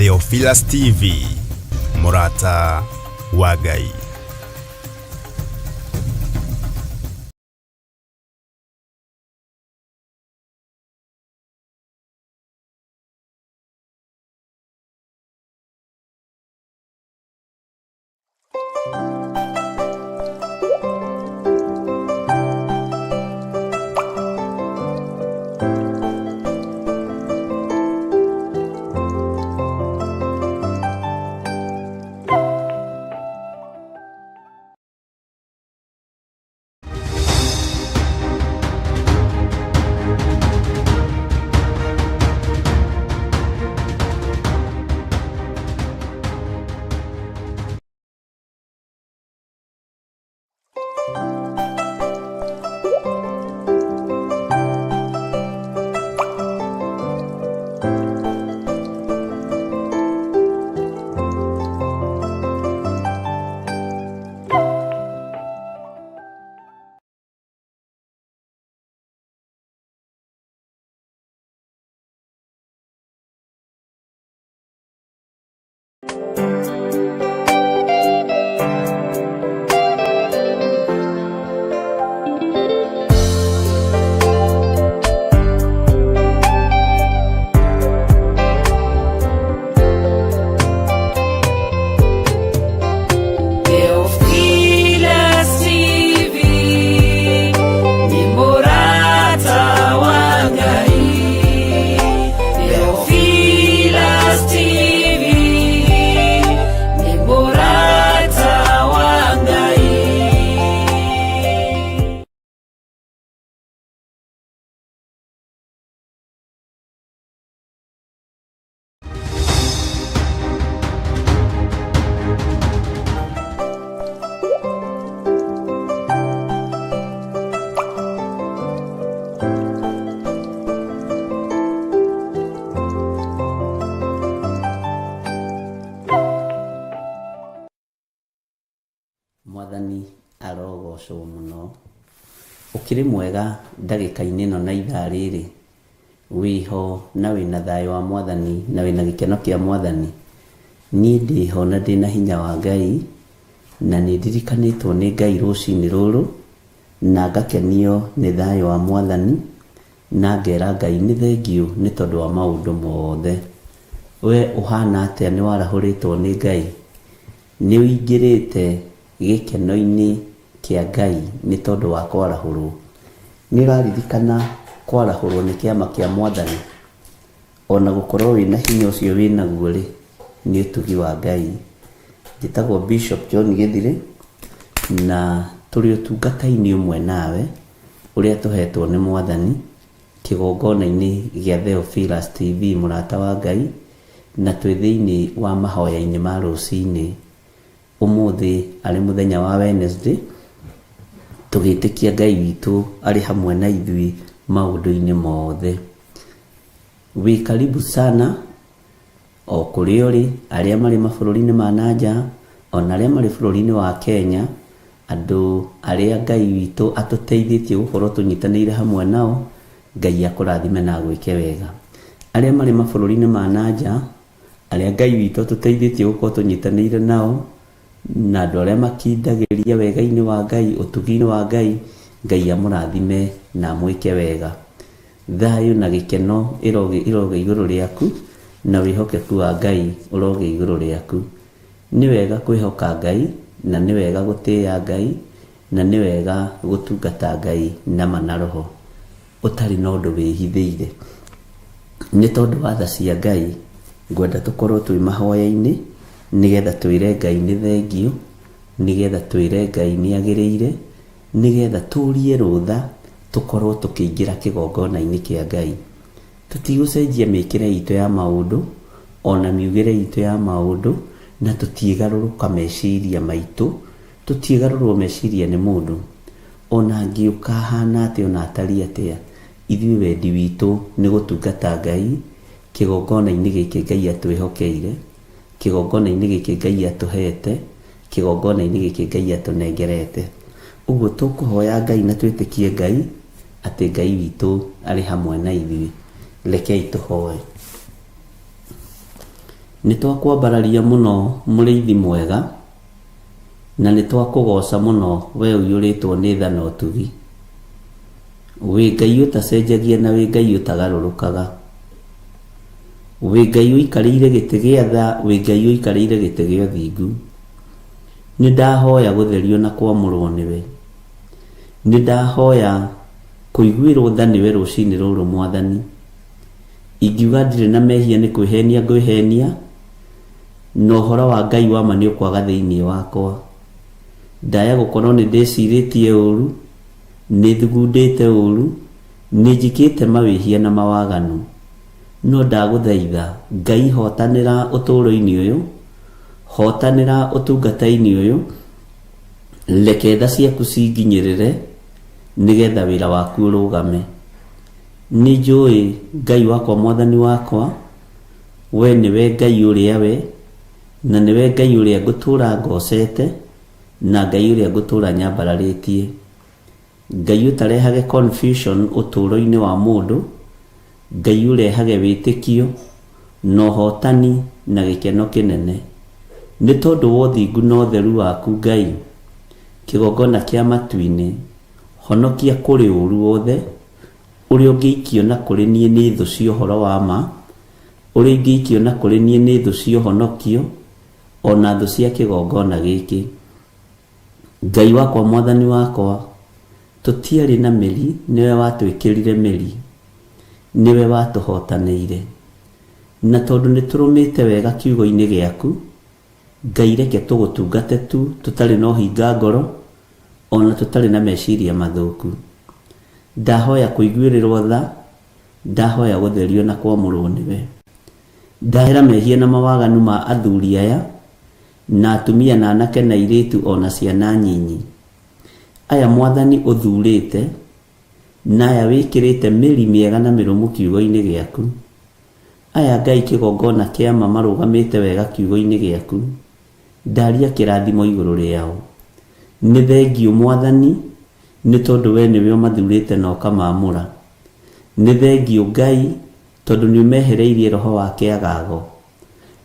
Theophilus TV, Murata wa Ngai. Mwathani arogocwo muno. Ukiri mwega ndagika-ini ino na ithaa riri wiho na wina thayo wa Mwathani na wina gikeno kia Mwathani. Ni ndiho na ndina hinya wa Ngai na ni ndirikanitwo ni Ngai rucini ruru na ngakenio ni thayo wa Mwathani na ngera Ngai ni thengiu ni tondu wa maundu mothe. We uhana atia ni warahuritwo ni Ngai? Ni uingirite gikeno-ini kia Ngai ni tondu wa kwarahurwo? Ni uraririkana kwarahurwo ni kiama kia Mwathani? Ona gukorwo wina hinya ucio winaguo ri ni utugi wa Ngai. Njitagwo Bishop John Githire na turi utungata-ini umwe nawe uria tuhetwo ni Mwathani kigongona-ini gia Theophilus TV Murata wa Ngai, na twi thiini wa mahoya-ini ma rucini. Umuthi ari muthenya wa Wednesday tugitikia Ngai witu ari hamwe na ithui maundu-ini mothe. Wi karibu sana o kuri uri aria mari mabũrũri-inĩ ma nanja ona aria mari bũrũri-inĩ wa Kenya, andu aria Ngai witu atuteithitie gukorwo tunyitanĩire hamwe nao. Ngai akurathime na gwike wega. Aria mari mabũrũri-inĩ ma nanja aria Ngai witu atuteithitie gukorwo tunyitanĩire nao na andu aria makindagiria wega-ini wa Ngai, utugi-ini wa Ngai, Ngai amurathime na mwike wega. Thayo na gikeno iroge iguru riaku na wihokeku wa Ngai uroge iguru riaku. Ni wega kwihoka Ngai na ni wega gutia Ngai na ni wega gutungata Ngai na manaroho utari na undu wihithiire. Ni tondu wa tha cia Ngai ngwenda tukorwo twi mahoya-ini nigetha twire Ngai ni thengiu, nigetha twire Ngai ni agiriire, nigetha turie rutha tukorwo tukiingira kigongona-ini kia Ngai. Tutigucenjia mikire itu ya maundu ona miugire itu ya maundu, na tutigaruruka meciria maitu, tutigarurwo meciria ni mundu ona ngiuka hana atia ona atari atia. Ithui wendi witu ni gutungata Ngai kigongona-ini giki Ngai atwihokeire, kigongona-ini giki Ngai atuhete, kigongona-ini giki Ngai atunengerete. Uguo tukuhoya Ngai na twitikie Ngai ati Ngai witu ari hamwe na ithui. Rekei tuhoe. Nĩtwakwambararia mũno mũrĩithi mwega, na nĩtwakũgoca mũno we ũiyũrĩtwo nĩ tha na ũtugi. Wĩ Ngai ũtacenjagia na wĩ Ngai ũtagarũrũkaga. Wĩ Ngai ũikarĩire gĩtĩ gĩa tha, wĩ Ngai ũikarĩire gĩtĩ gĩa ũthingu. Nĩndahoya gũtherio na kwamũrwo nĩwe. Nĩndahoya kũiguĩrwo tha nĩwe rũcinĩ rũrũ Mwathani. Ingiuga ndirĩ na mehia nĩ kwĩhenia ngwĩhenia, na ũhoro wa Ngai wa ma nĩ ũkwaga thĩinĩ wakwa. Ndaya gũkorwo nĩ ndĩcirĩtie ũru, nĩ thugundĩte ũru, nĩ njikĩte mawĩhia na mawaganu. No ndagũthaitha Ngai, hotanĩra ũtũũro-inĩ ũyũ, hotanĩra ũtungata-inĩ ũyũ, reke tha ciaku cinginyĩrĩre nĩgetha wĩra waku ũrũgame. Nĩ njũĩ Ngai wakwa, Mwathani wakwa, we nĩwe Ngai ũrĩa we, na nĩwe Ngai ũrĩa ngũtũũra ngocete, na Ngai ũrĩa ngũtũũra nyambararĩtie. Ngai ũtarehage confusion ũtũũro-inĩ wa mũndũ, Ngai ũrehage wĩtĩkio na ũhotani na gĩkeno kĩnene. Nĩ tondũ wa ũthingu na ũtheru waku Ngai, kĩgongona kĩa matu-inĩ, honokia kũrĩ ũru wothe ũrĩa ũngĩikio na kũrĩ niĩ nĩ thũ cia ũhoro wa ma, ũrĩa ũngĩikio na kũrĩ niĩ nĩ thũ cia ũhonokio, ona thũ cia kĩgongona gĩkĩ. Ngai wakwa, Mwathani wakwa, tũtiarĩ na mĩri, nĩwe watwĩkĩrire mĩri, nĩwe watũhotanĩire. Na tondũ nĩtũrũmĩte wega kiugo-inĩ gĩaku, Ngai, reke tũgũtungate tu tũtarĩ na ũhinga ngoro, ona tũtarĩ na meciria mathũku. Ndahoya kũiguĩrĩrwo tha, ndahoya gũtherio na kwamũrwo nĩwe. Ndahera mehia na mawaganu ma athuri aya, na atumia na anake na airĩtu ona ciana nyinyi. Aya Mwathani ũthurĩte, na aya wĩkĩrĩte mĩri mĩega na mĩrũmu kiugo-inĩ gĩaku. Aya Ngai kĩgongona kĩa ma marũgamĩte wega kiugo-inĩ gĩaku. Ndaria kĩrathimo igũrũ rĩao. Nĩ thengiũ Mwathani, nĩ tondũ we nĩwe ũmathurĩte na ũkamamũra. Nĩ thengiũ Ngai, tondũ nĩ ũmehereirie roho wa kĩagago,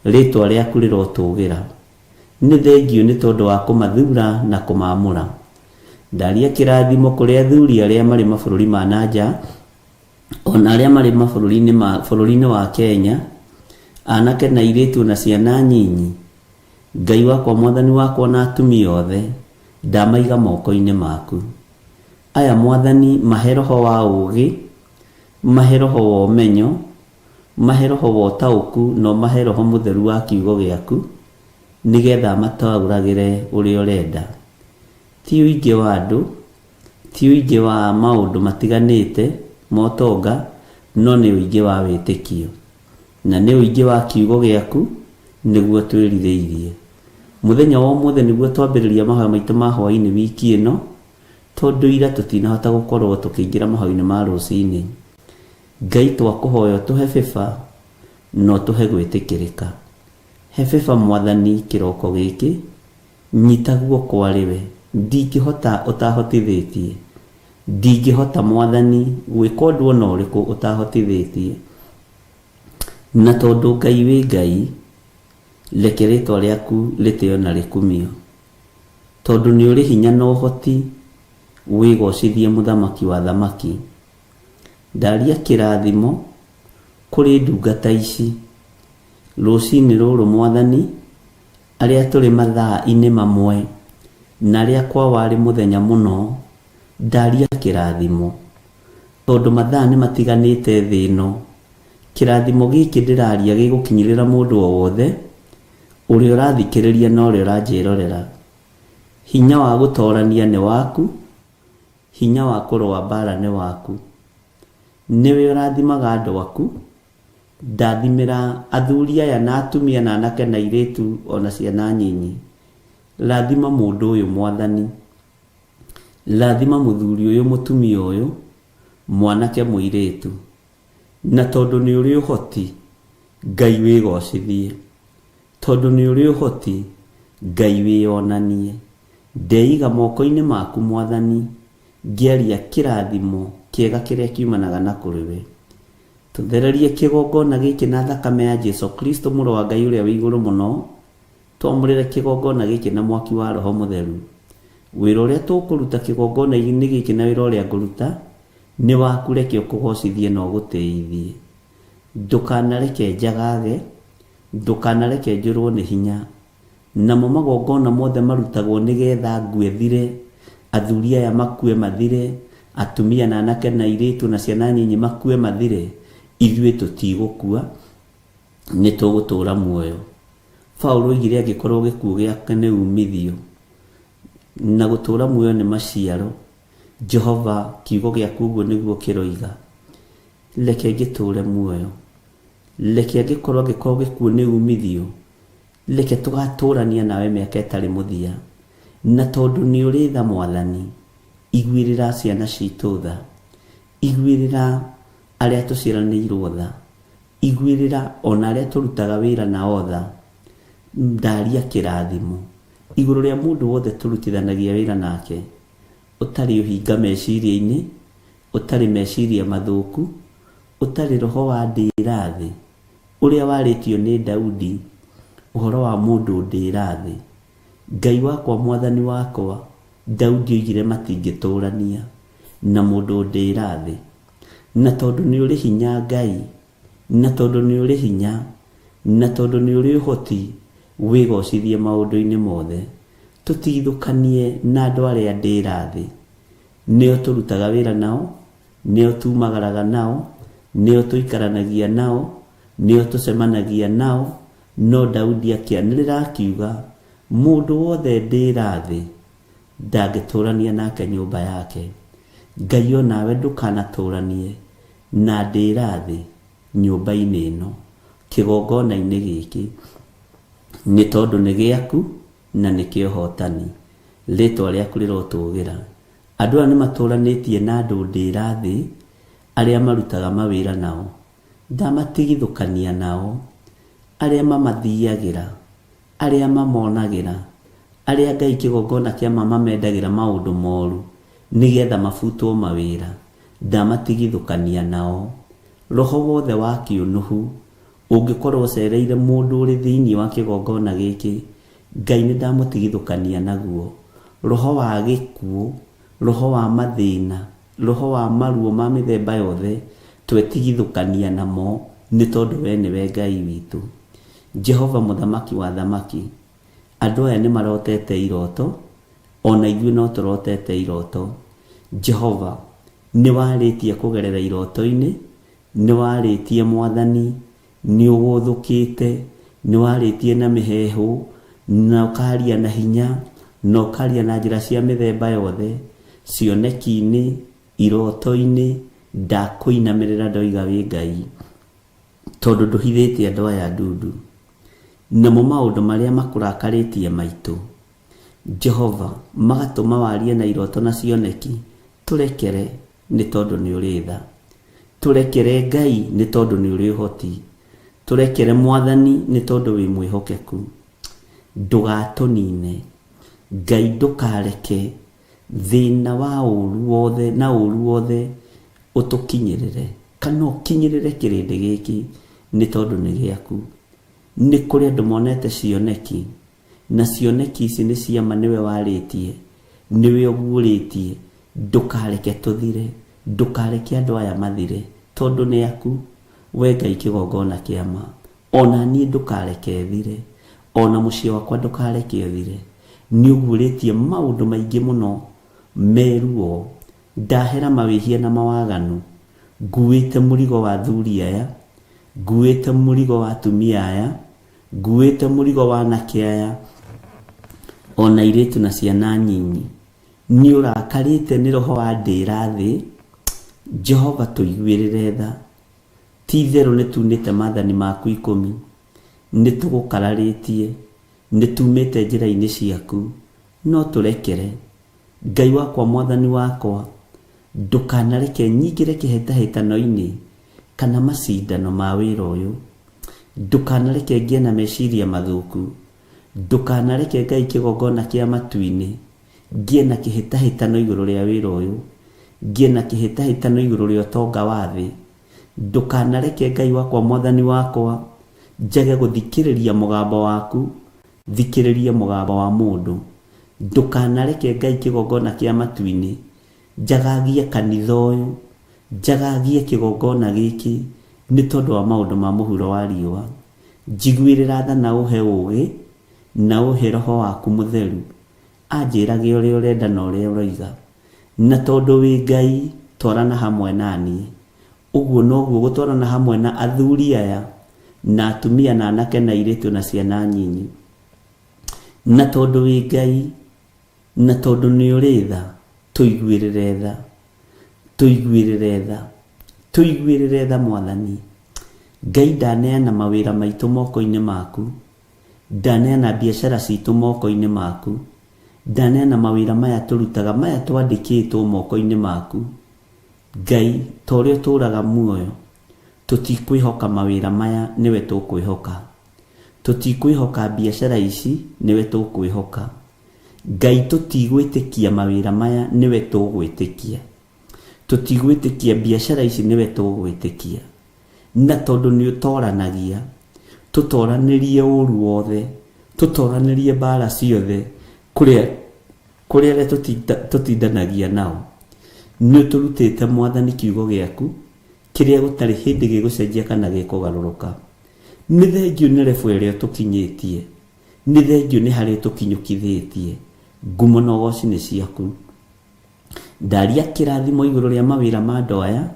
rĩtwa rĩaku rĩrotũgĩra. Nĩ thengiũ nĩ tondũ wa kũmathura na kũmamũra. Ndaria kĩrathimo kũrĩ athuri arĩa marĩ mabũrũri ma nanja, ona arĩa marĩ bũrũri-inĩ wa Kenya, anake na airĩtu na ciana nyinyi. Ngai wakwa, Mwathani wakwa, na atumia othe ndamaiga moko-inĩ maku. Aya Mwathani, mahe roho wa ũũgĩ, mahe roho wa ũmenyo, mahe roho wa ũtaũku, no mahe roho mũtheru wa kiugo gĩaku, nĩgetha mataũragĩre ũrĩa ũrenda. Ti ũingĩ wa andũ, ti ũingĩ wa maũndũ matiganĩte motonga, no nĩ ũingĩ wa wĩtĩkio, na nĩ ũingĩ wa kiugo gĩaku nĩguo twĩrirĩirie. Mũthenya wa ũmũthĩ nĩguo twambĩrĩria mahoya maitũ ma hwaĩ-inĩ wiki ĩno, tondũ ira tũtinahota gũkorwo tũkĩingĩra mahoya-inĩ ma rũcinĩ. Ngai, twakũhoya tũhe bĩba no tũhe gwĩtĩkĩrĩka. He bĩba Mwathani kĩroko gĩkĩ, nyita guoko arĩwe. Ndingĩhota ũtahotithĩtie, ndingĩhota Mwathani gwĩka ũndũ ona ũrĩkũ ũtahotithĩtie. Na tondũ Ngai wĩ Ngai, reke rĩtwa rĩaku rĩtĩo na rĩkumio. Tondũ nĩ ũrĩ hinya na ũhoti, wĩgocithie mũthamaki wa thamaki. Ndaria kĩrathimo kũrĩ ndungata ici rũcinĩ rũrũ Mwathani, arĩa tũrĩ mathaa-inĩ mamwe na arĩa kwa warĩ mũthenya mũno. Ndaria kĩrathimo tondũ mathaa nĩ matiganĩte thĩ ĩno. Kĩrathimo gĩkĩ ndĩraria gĩgũkinyĩrĩra mũndũ o wothe ũrĩa ũrathikĩrĩria na ũrĩa ũranjĩrorera. Hinya wa gũtoorania nĩ waku, hinya wa kũrũa mbara nĩ waku. Nĩwe ũrathimaga andũ aku. Ndathimĩra athuri aya na atumia na anake na airĩtu ona ciana nyinyi. Rathima mũndũ ũyũ Mwathani, rathima mũthuri ũyũ, mũtumia ũyũ, mwanake mũirĩtu. Na tondũ nĩ ũrĩ ũhoti, Ngai wĩgocithie. Tondũ nĩ ũrĩ ũhoti, Ngai wĩonanie. Ndeiga moko-inĩ maku Mwathani, ngĩaria kĩrathimo kĩega kĩrĩa kiumanaga na kũrĩ we. tuthererie kigongona giki na thakame ya Jesu Kristo mũrũ wa Ngai ũrĩa wĩ igũrũ mũno, twamũrĩre kigongona giki na mwaki wa Roho Mũtheru. Wĩra ũrĩa tũkũruta kigongona-inĩ giki na wĩra ũrĩa ngũruta nĩ waku, reke ũkũgocithie na ũgũtĩithie. Ndũkanareke njagage, ndũkanareke njũrwo nĩ hinya. Namo magongona mothe marutagwo nĩgetha ngue thire, athuri aya makue mathire, atumia na anake na airĩtu na ciana nyinyi makue mathire. Ithuĩ tũtigũkua, nĩ tũgũtũũra muoyo. Paulo oigire angĩkorwo gĩkuũ gĩake nĩ umithio na gũtũũra muoyo nĩ maciaro, Jehova kiugo gĩaku ũguo nĩguo kĩroiga. Reke ngĩtũũre muoyo, reke angĩkorwo gĩkuũ nĩ umithio, reke tũgatũũrania nawe mĩaka ĩtarĩ mũthia. Na tondũ nĩ ũrĩ tha Mwathani, iguĩrĩra ciana citũ tha, iguĩrĩra arĩa tũciaranĩirwo tha, iguĩrĩra ona arĩa tũrutaga wĩra nao tha. Ndaria kĩrathimo igũrũ rĩa mũndũ wothe tũrutithanagia wĩra nake, ũtarĩ ũhinga meciria-inĩ, ũtarĩ meciria mathũku, ũtarĩ roho wa ndĩra thĩ ũrĩa warĩtio nĩ Daudi, ũhoro wa mũndũ ndĩra thĩ. Ngai wakwa, Mwathani wakwa, Daudi oigire matingĩtũũrania na mũndũ ndĩra thĩ. Na tondũ nĩ ũrĩ hinya Ngai, na tondũ nĩ ũrĩ hinya, na tondũ nĩ ũrĩ ũhoti, wĩgocithie maũndũ-inĩ mothe. Tũtigithũkanie na andũ arĩa ndĩra thĩ, nĩo tũrutaga wĩra nao, nĩo tumagaraga nao, nĩo tũikaranagia nao, nĩo tũcemanagia nao. No Daudi akĩanĩrĩra akiuga, mũndũ wothe ndĩra thĩ ndangĩtũũrania nake nyũmba yake. Ngai onawe ndũkanatũũranie na ndĩra thĩ nyũmba-inĩ ĩno, kĩgongona-inĩ gĩkĩ, nĩ tondũ nĩ gĩaku na nĩ kĩa ũhotani. Rĩĩtwa rĩaku rĩrotũũgĩra. Andũ aya nĩ matũũranĩtie na andũ ndĩra thĩ arĩa marutaga mawĩra nao. Ndamatigithũkania nao, arĩa mamathiagĩra, arĩa mamonagĩra, arĩa Ngai kĩgongona kĩa mamendagĩra maũndũ moru nĩgetha mabutwo mawĩra. Ndamatigithũkania nao. Roho wothe wa kĩũnũhu ũngĩkorwo ũcereire mũndũ ũrĩ thĩinĩ wa kĩgongona gĩkĩ, Ngai nĩ ndamũtigithũkania naguo. Roho wa gĩkuũ, roho wa mathĩna, roho wa maruo ma mĩthemba yothe, twetigithũkania namo, nĩ tondũ we nĩwe Ngai witũ. Jehova mũthamaki wa thamaki, andũ aya nĩ marotete iroto, ona ithuĩ no tũrotete iroto. Jehova, nĩ warĩtie kũgerera iroto-inĩ, nĩ warĩtie Mwathani, nĩ ũgũthũkĩte, nĩ warĩtie na mĩheehũ, na ũkaria na hinya, na ũkaria na njĩra cia mĩthemba yothe, cioneki-inĩ, iroto-inĩ. Ndakũinamĩrĩra ndoiga wĩ Ngai, tondũ ndũhithĩtie andũ aya ndundu, namo maũndũ marĩa makũrakarĩtie maitũ, Jehova, magatũma warie na iroto na cioneki. Tũrekere nĩ tondũ nĩ ũrĩ tha, tũrekere Ngai nĩ tondũ nĩ ũrĩ ũhoti, tũrekere Mwathani nĩ tondũ wĩ mwĩhokeku. Ndũgatũnine Ngai, ndũkareke thĩna wa ũũru wothe na ũũru wothe ũtũkinyĩrĩre, kana ũkinyĩrĩre kĩrĩndĩ gĩkĩ, nĩ tondũ nĩ gĩaku. Nĩ kũrĩ andũ monete cioneki, na cioneki ici nĩ ciama nĩwe warĩtie, nĩwe ũguũrĩtie. Ndũkareke tũthire, ndũkareke andũ aya mathire, tondũ nĩ aku we Ngai kĩgongona kĩama. Ona niĩ ndũkareke thire, ona mũciĩ wakwa ndũkareke thire. Nĩ ũguũrĩtie maũndũ maingĩ mũno meruo. Ndahera mawĩhia na mawaganu, nguĩte mũrigo wa athuri aya, nguĩte mũrigo wa atumia aya, nguĩte mũrigo wa anake aya, ona airĩtu na ciana nyinyi. Nĩ ũrakarĩte nĩ roho wa ndĩra thĩ. Jehova, tũiguĩrĩre tha. Ti itherũ nĩ tunĩte maathani maku 10, nĩ tũgũkararĩtie, nĩ tumĩte njĩra-inĩ ciaku, no tũrekere. Ngai wakwa, Mwathani wakwa, ndũkanareke nyingĩre kĩhĩtahĩtano-inĩ kana macindano ma wĩra ũyũ. Ndũkanareke ngĩe na meciria mathũku, ndũkanareke Ngai kĩgongona kĩa matu-inĩ ngĩe na kĩhĩtahĩtano igũrũ rĩa wĩra ũyũ, ngĩe na kĩhĩtahĩtano igũrũ rĩa ũtonga wa thĩ, ndukanareke Ngai wakwa mwathani wakwa njage guthikiriria mugambo waku, thikiriria mugambo wa mundu. Ndukanareke Ngai kigongona kia matu-ini njagagie kanitha uyu, njagagie kigongona giki ni tondu wa maundu ma muhuro wa riua. Njiguirira tha na uhe ugi na uhe roho waku mutheru anjirage uria urenda na uria uroiga, na tondu wi Ngai twarana hamwe nani. Uguo noguo gutwarana hamwe na athuri aya na atumia na anake na airitu na ciana nyinyi. Na tondu wi Ngai na tondu ni uri tha, tuiguirire tha, tuiguirire tha, tuiguirire tha Mwathani. Ngai ndaneana mawira maitu moko-ini maku, ndaneana biashara citu moko-ini maku, ndaneana mawira maya turutaga maya twandikitwo moko-ini maku. Ngai torio turaga muoyo tutikwihoka mawira maya, niwe tukwihoka. Tutikwihoka biashara ici, niwe tukwihoka. Ngai tutigwitikia mawira maya, niwe tugwitikia. Tutigwitikia biashara ici, niwe tugwitikia. Na tondu ni utoranagia, tutoranirie uru wothe, tutoranirie bara ciothe kuria tutindanagia nao. Ni turutite Mwathani kiugo giaku kiria gutari hindi gigucenjia kana gikugaruruka. Ni thengiu ni refu iria tukinyitie, ni thengiu ni hari tukinyukithitie. Ngumo na ugoci ni ciaku. Ndaria kirathimo iguru ria mawira ma andu aya,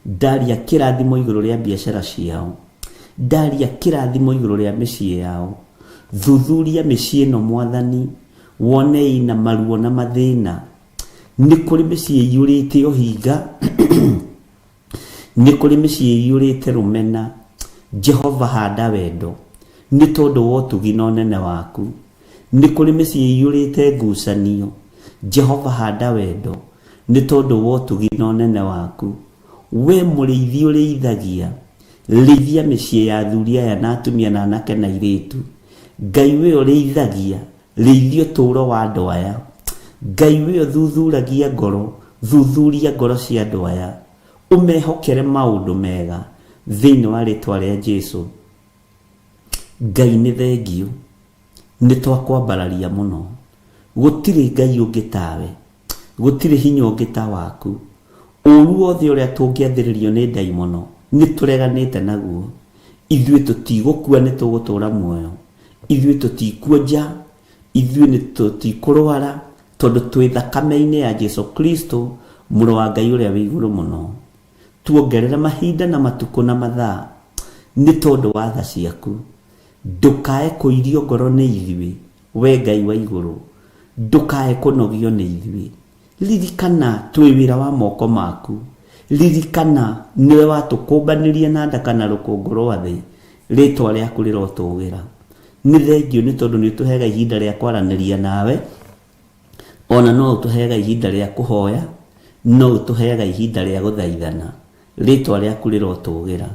ndaria kirathimo iguru ria biashara ciao, ndaria kirathimo iguru ria micii yao. Thuthuria micii ino Mwathani, wone ina maruo na mathina. Ni kuri micii iyurite uhinga ni kuri micii iyurite rumena. Jehova handa wendo ni tondu wa utugi na unene waku. Ni kuri micii iyurite ngucanio. Jehova handa wendo ni tondu wa utugi na unene waku. We muriithi uriithagia, rithia micii ya athuri aya na atumia na anake na airitu. Ngai we uriithagia, rithia uturo wa andu aya. Ngai we uthuthuragia ngoro, thuthuria ngoro cia andu aya. Umehokere maundu mega thiini wa ritwa ria Jesu. Ngai ni thengiu, ni twakwambararia muno. Gutiri Ngai ungi tawe, gutiri hinya ungi ta waku. Uru wothe uria tungiathiririo ni daimono ni tureganite naguo. Ithuĩ tutigukua ni tugutura muoyo, ithuĩ tutikuonja, ithuĩ ni tutikurwara tondu twi thakame-ini ya Jesu Kristo, muru wa Ngai uria wi iguru muno. Tuongerera mahinda na matuko na mathaa ni tondu wa tha ciaku. Ndukae kuirio ngoro ni ithuĩ, we Ngai wa iguru, ndukae kunogio ni ithuĩ. Ririkana twi wira wa moko maku, ririkana niwe watukumbanirie na ndaka na rukungu rwa thi, ritwa riaku rirotugira. Ni thengiu ni tondu ni tuhega ihinda ria kwaraniria nawe, ona no utuheaga ihinda ria kuhoya, no utuheaga ihinda ria guthaithana, ritwa riaku rirotugira.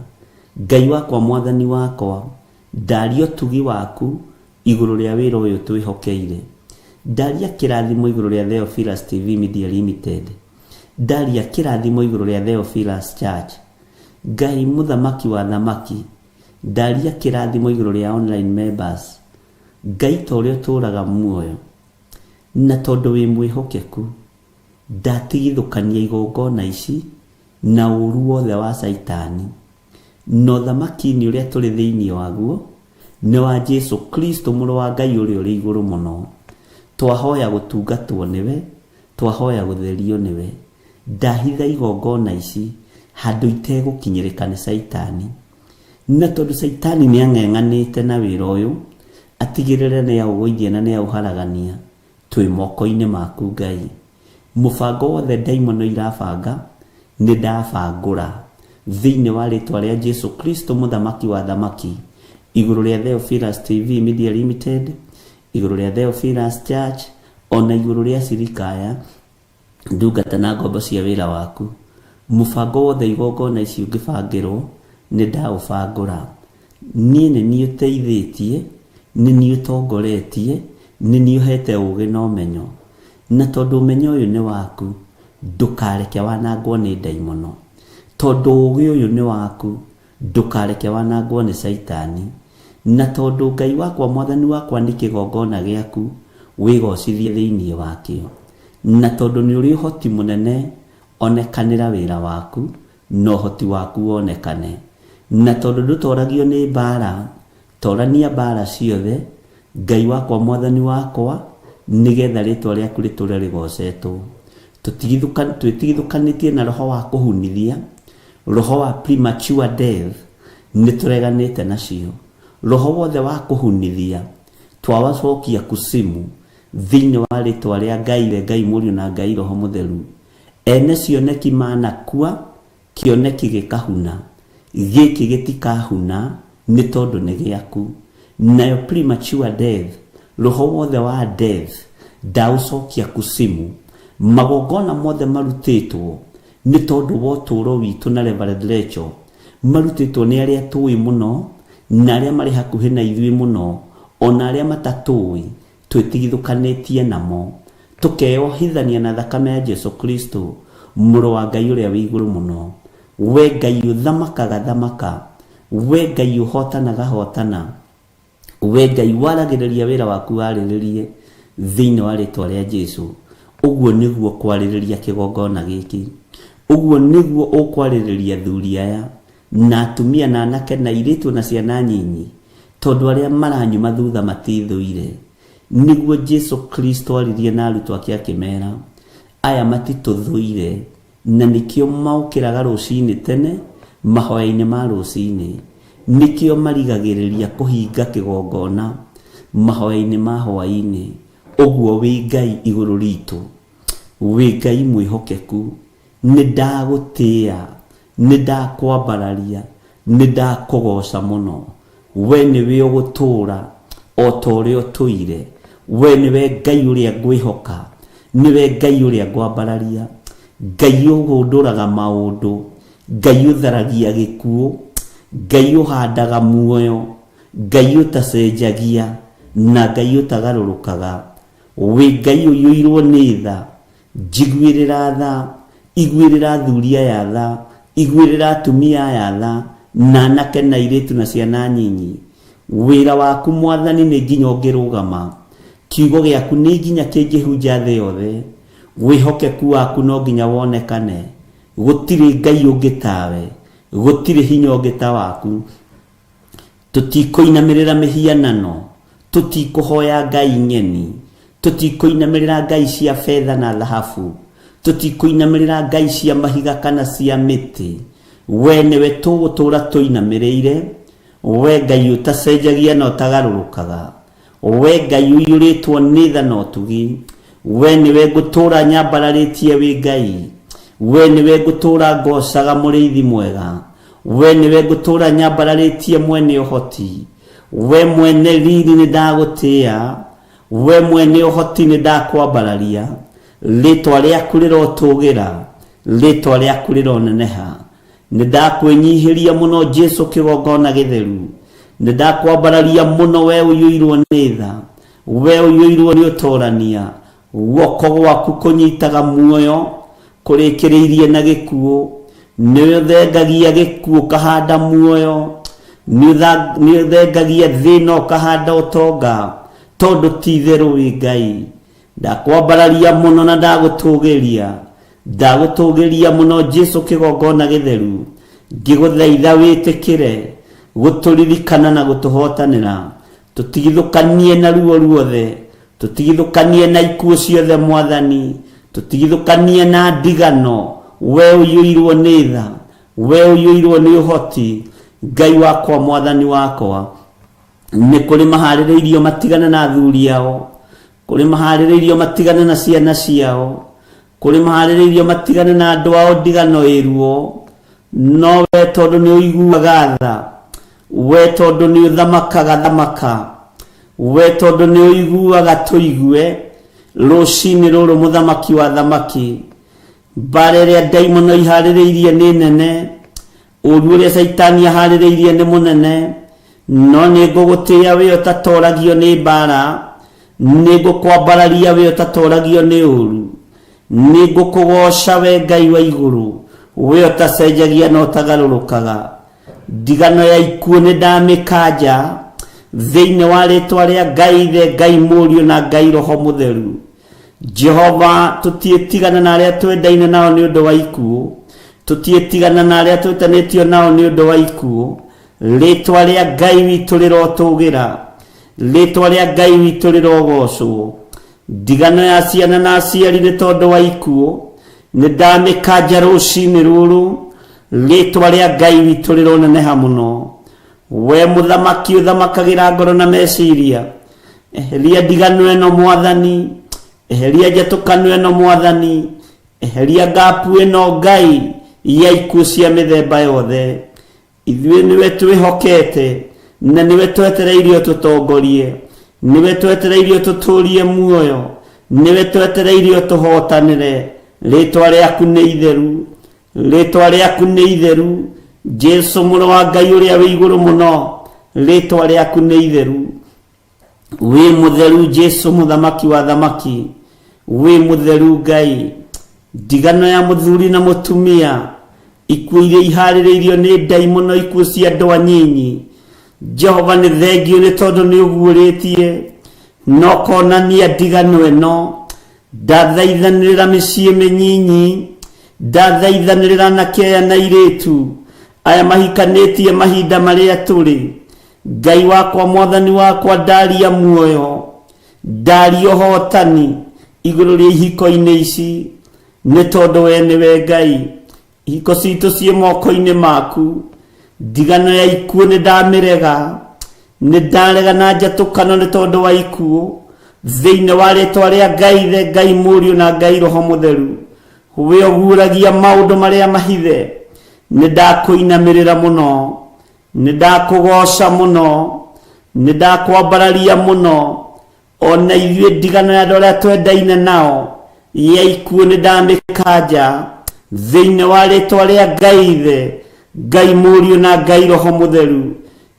Ngai wakwa Mwathani wakwa, ndaria utugi waku iguru ria wira uyu twihokeire. Ndaria kirathimo iguru ria Theophilus TV Media Limited, ndaria kirathimo iguru ria Theophilus Church. Ngai muthamaki wa thamaki, ndaria kirathimo iguru ria online members. Ngai torio turaga muoyo, na tondu wi mwihokeku, ndatigithukania igongona ici na uru wothe wa Saitani. No thamaki ni uria turi thiini waguo ni wa Jesu Kristo, muru wa Ngai uria uri iguru muno. Twahoya gutungatwo niwe, twahoya gutherio niwe. Ndahitha igongona ici handu itegukinyirika ni Saitani, na tondu Saitani ni ang'eng'anite na wira uyu atigirire ni augũithia na ni auharagania, twi moko-ini maku Ngai. Mubango wothe daimono irabanga ni ndabangũra thiini wa ritwa ria Jesu Kristo, muthamaki wa thamaki, iguru ria Theophilus TV Media Limited, iguru ria Theophilus Church, ona iguru ria Sirikaya ndungata na ngombo cia wira waku. Mubango wothe igongona ici ungibangirwo ni ndaubangũra. Nie ni ni uteithitie, ni ni utongoretie, ni ni uhete ugi na umenyo. Na tondu umenyo uyu ni waku, ndukareke wanangwo ni daimono. tondu ugi uyu ni waku ndukareke wanangwo ni Saitani, na tondu Ngai wakwa Mwathani wakwa ni kigongona giaku wigocithie thiini wakio, na tondu ni uri hoti munene onekanira wira waku no hoti waku onekane, na tondu ndutoragio ni mbara torania mbara ciothe Ngai wakwa Mwathani wakwa nigetha ritwa riaku riture rigocetwo. Twĩtigithũkanĩtie na roho wa kũhunithia, roho wa premature death nĩtũreganĩte nacio. Roho wothe wa kũhunithia twawacokia kusimu thĩinĩ wa rĩtwa rĩa Ngai Mũriũ na Ngai Roho Mũtheru. Ene cioneki manakua kĩoneki gĩkahuna, gĩkĩ gĩtikahuna nĩ tondũ nĩ gĩaku. Nayo premature death, roho wothe wa death ndaũcokia kusimu. Magongona mothe marutĩtwo nĩ tondũ wa ũtũũro witũ na Reverend Rachel, marutĩtwo nĩ arĩa tũĩ mũno na arĩa marĩ hakuhĩ na ithuĩ mũno, ona arĩa matatũĩ twĩtigithũkanĩtie namo, tũkeyohithania na thakame ya Jesu Kristo, mũrũ wa Ngai ũrĩa wĩ igũrũ mũno. We Ngai ũthamakaga thamaka, we Ngai ũhotanaga hotana, we Ngai waragĩrĩria wĩra waku warĩrĩrie thĩinĩ wa rĩtwa rĩa Jesu. Uguo niguo kwarĩrĩria kĩgongona gĩkĩ, uguo niguo ũkwarĩrĩria thuri aya na atumia na anake na airĩtu na ciana nyinyi, tondu arĩa maranyuma thutha matithũire. Niguo Jesu Kristo aririe na arutwo ake akĩmera, aya matitũthũire, na nĩkĩo maũkĩraga rũcinĩ tene mahoya-inĩ ma rũcinĩ, nĩkĩo marigagĩrĩria kũhinga kĩgongona mahoya-inĩ ma hwainĩ. Uguo wĩ Ngai igũrũ ritũ, wĩ Ngai mwĩhokeku, nĩndagũtĩĩa, nĩndakwambararia, nĩndakũgoca mũno. We nĩwe ũgũtũũra o ta ũrĩa ũtũire, we nĩwe Ngai ũrĩa ngwĩhoka, nĩwe Ngai ũrĩa ngwambararia, Ngai ũgũndũraga maũndũ, Ngai ũtharagia gĩkuũ, Ngai ũhandaga muoyo, Ngai ũtacenjagia na Ngai ũtagarũrũkaga. We Ngai ũiyũirwo nĩ tha, njiguĩrĩra tha, iguĩrĩra thuri aya tha, iguĩrĩra atumia aya tha, na anake na airĩtu na ciana nyinyi. Wĩra waku Mwathani nĩ nginya ũngĩrũgama, kiugo gĩaku nĩ nginya kĩngĩhunja thĩ yothe, wĩhokeku waku no nginya wonekane. Gũtirĩ Ngai ũngĩ tawe, gũtirĩ hinya ũngĩ ta waku. Tũtikũinamĩrĩra mĩhianano, tũtikũhoya ngai ng'eni, tũtikũinamĩrĩra ngai cia fedha na thahabu, tũtikũinamĩrĩra ngai cia mahiga kana cia mĩtĩ. We nĩwe tũgũtũũra tũinamĩrĩire, we Ngai ũtacenjagia na ũtagarũrũkaga, we Ngai ũiyũrĩtwo nĩ tha na ũtugi. We nĩwe ngũtũũra nyambararĩtie wĩ Ngai, we nĩwe ngũtũũra ngocaga mũrĩithi mwega, we nĩwe ngũtũũra nyambararĩtie mwene ũhoti. We mwene riri nĩndagũtĩĩa, we mwene ũhoti nĩndakwambararia. Rĩtwa rĩaku rĩrotũgĩra, rĩtwa rĩaku rĩroneneha. Nĩndakwĩnyihĩria mũno Jesu kĩgongona gĩtheru, nĩndakwambararia mũno we ũiyũirwo nĩ tha, we ũiyũirwo nĩ ũtorania. Guoko gwaku kũnyitaga muoyo kũrĩkĩrĩirie na gĩkuũ, nĩũthengagia gĩkuũ kahanda muoyo, nĩũthengagia thĩna ũkahanda ũtonga, tondũ ti itherũ wĩ Ngai. Ndakwambararia mũno na ndagũtũgĩria, ndagũtũgĩria mũno Jesu kĩgongona gĩtheru, ngĩgũthaitha wĩtĩkĩre gũtũririkana na gũtũhotanĩra. Tũtigithũkanie na ruo ruothe, tũtigithũkanie na ikuũ ciothe Mwathani, tũtigithũkanie na ndigano. We ũiyũirwo nĩ tha, we ũiyũirwo nĩ ũhoti. Ngai wakwa Mwathani wakwa, nĩ kũrĩ maharĩrĩirio matigane na athuri ao, kũrĩ maharĩrĩirio matigane na ciana ciao, kũrĩ maharĩrĩirio matigane na andũ ao ndigano ĩruo. No we tondũ nĩ ũiguaga tha, we tondũ nĩ ũthamakaga thamaka, we tondũ nĩ ũiguaga tũigue. Rũcinĩ rũrũ mũthamaki wa thamaki, mbara ĩrĩa ndaimono iharĩrĩirie nĩ nene, ũru ũrĩa Saitani aharĩrĩirie nĩ mũnene. No nĩ ngũgũtĩĩa we ũtatoragio nĩ mbara, nĩ ngũkwambararia we ũtatoragio nĩ ũru, nĩ ngũkũgoca we Ngai wa igũrũ, we utacenjagia no tagarũrũkaga ndigano ya ikuũ nĩ ndamĩkanja thĩinĩ wa rĩtwa rĩa Ngai Ithe, Ngai Mũriũ na Ngai Roho Mũtheru. Jehova, tũtiĩtigana na arĩa twendaine nao nĩ ũndũ wa ikuũ, tũtiĩtigana na arĩa twĩtanĩtio nao nĩ ũndũ wa ikuũ. Rĩtwa rĩa Ngai witũ rĩrotũgĩra, rĩtwa rĩa Ngai witũ rĩrogocwo. Ndigano ya ciana na aciari nĩ tondũ wa ikuũ nĩ ndamĩkanja rũcinĩ rũrũ, rĩtwa rĩa Ngai witũ rĩroneneha mũno. We mũthamaki ũthamakagĩra ngoro na meciria, eheria ndigano ĩno Mwathani, eheria njatũkano ĩno Mwathani, eheria ngapu ĩno Ngai ya ikuũ cia mĩthemba yothe. Ithuĩ nĩwe twĩhokete na nĩwe twetereirio tũtongorie, nĩwe twetereirio tũtũrie muoyo, nĩwe twetereirio tũhotanĩre. Rĩtwa rĩaku nĩ itheru, rĩtwa rĩaku nĩ itheru. Jesu mũrũ wa Ngai ũrĩa wĩ igũrũ mũno, rĩtwa rĩaku nĩ itheru. Wĩ mũtheru Jesu mũthamaki wa thamaki, wĩ mũtheru Ngai. Ndigano ya mũthuri na mũtumia, ikuũ iria iharĩrĩirio nĩ ndaimono, ikuũ cia ndwa nyinyi. Jehova nĩ thengio nĩ tondũ nĩ ũguũrĩtie no konania ndigano ĩno. Ndathaithanĩrĩra mĩciĩ mĩnyinyi, ndathaithanĩrĩra anake aya na airĩtu aya mahikanĩtie mahinda marĩa tũrĩ. Ngai wakwa, Mwathani wakwa, ndaria muoyo, ndaria ũhotani igũrũ rĩa ihiko-inĩ ici, nĩ tondũ we nĩwe Ngai. Ihiko citũ ciĩ moko-inĩ maku. Ndigano ya ikuũ nĩ ndamĩrega, nĩ ndarega na njatũkano nĩ tondũ wa ikuũ, thĩinĩ wa rĩtwa rĩa Ngai Ithe, Ngai Mũriũ na Ngai Roho Mũtheru. We ũguũragia maũndũ marĩa mahithe, nĩ ndakũinamĩrĩra mũno, nĩ ndakũgoca mũno, nĩ ndakwambararia mũno. Ona ithuĩ ndigano ya andũ arĩa twendaine nao ya ikuũ nĩ ndamĩkanja thĩinĩ wa rĩtwa rĩa Ngai Ithe, Ngai Mũriũ na Ngai Roho Mũtheru.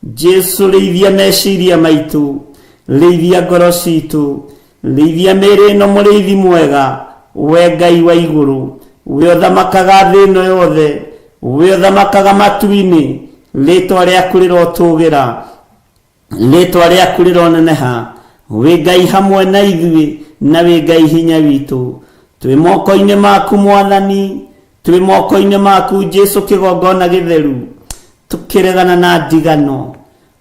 Jesu, rĩithia meciria maitũ, rĩithia ngoro citũ, rĩithia mĩĩrĩ ĩno mũrĩithi mwega. We Ngai wa igũrũ, we ũthamakaga thĩ ĩno yothe, we ũthamakaga matu-inĩ. Rĩtwa rĩaku rĩrotũgĩra, rĩtwa rĩaku rĩroneneha. We Ngai hamwe na ithuĩ, na we Ngai hinya witũ. Twĩ moko-inĩ maku Mwathani, twĩ moko-inĩ maku Jesu, kĩgongona gĩtheru. Tũkĩregana na ndigano,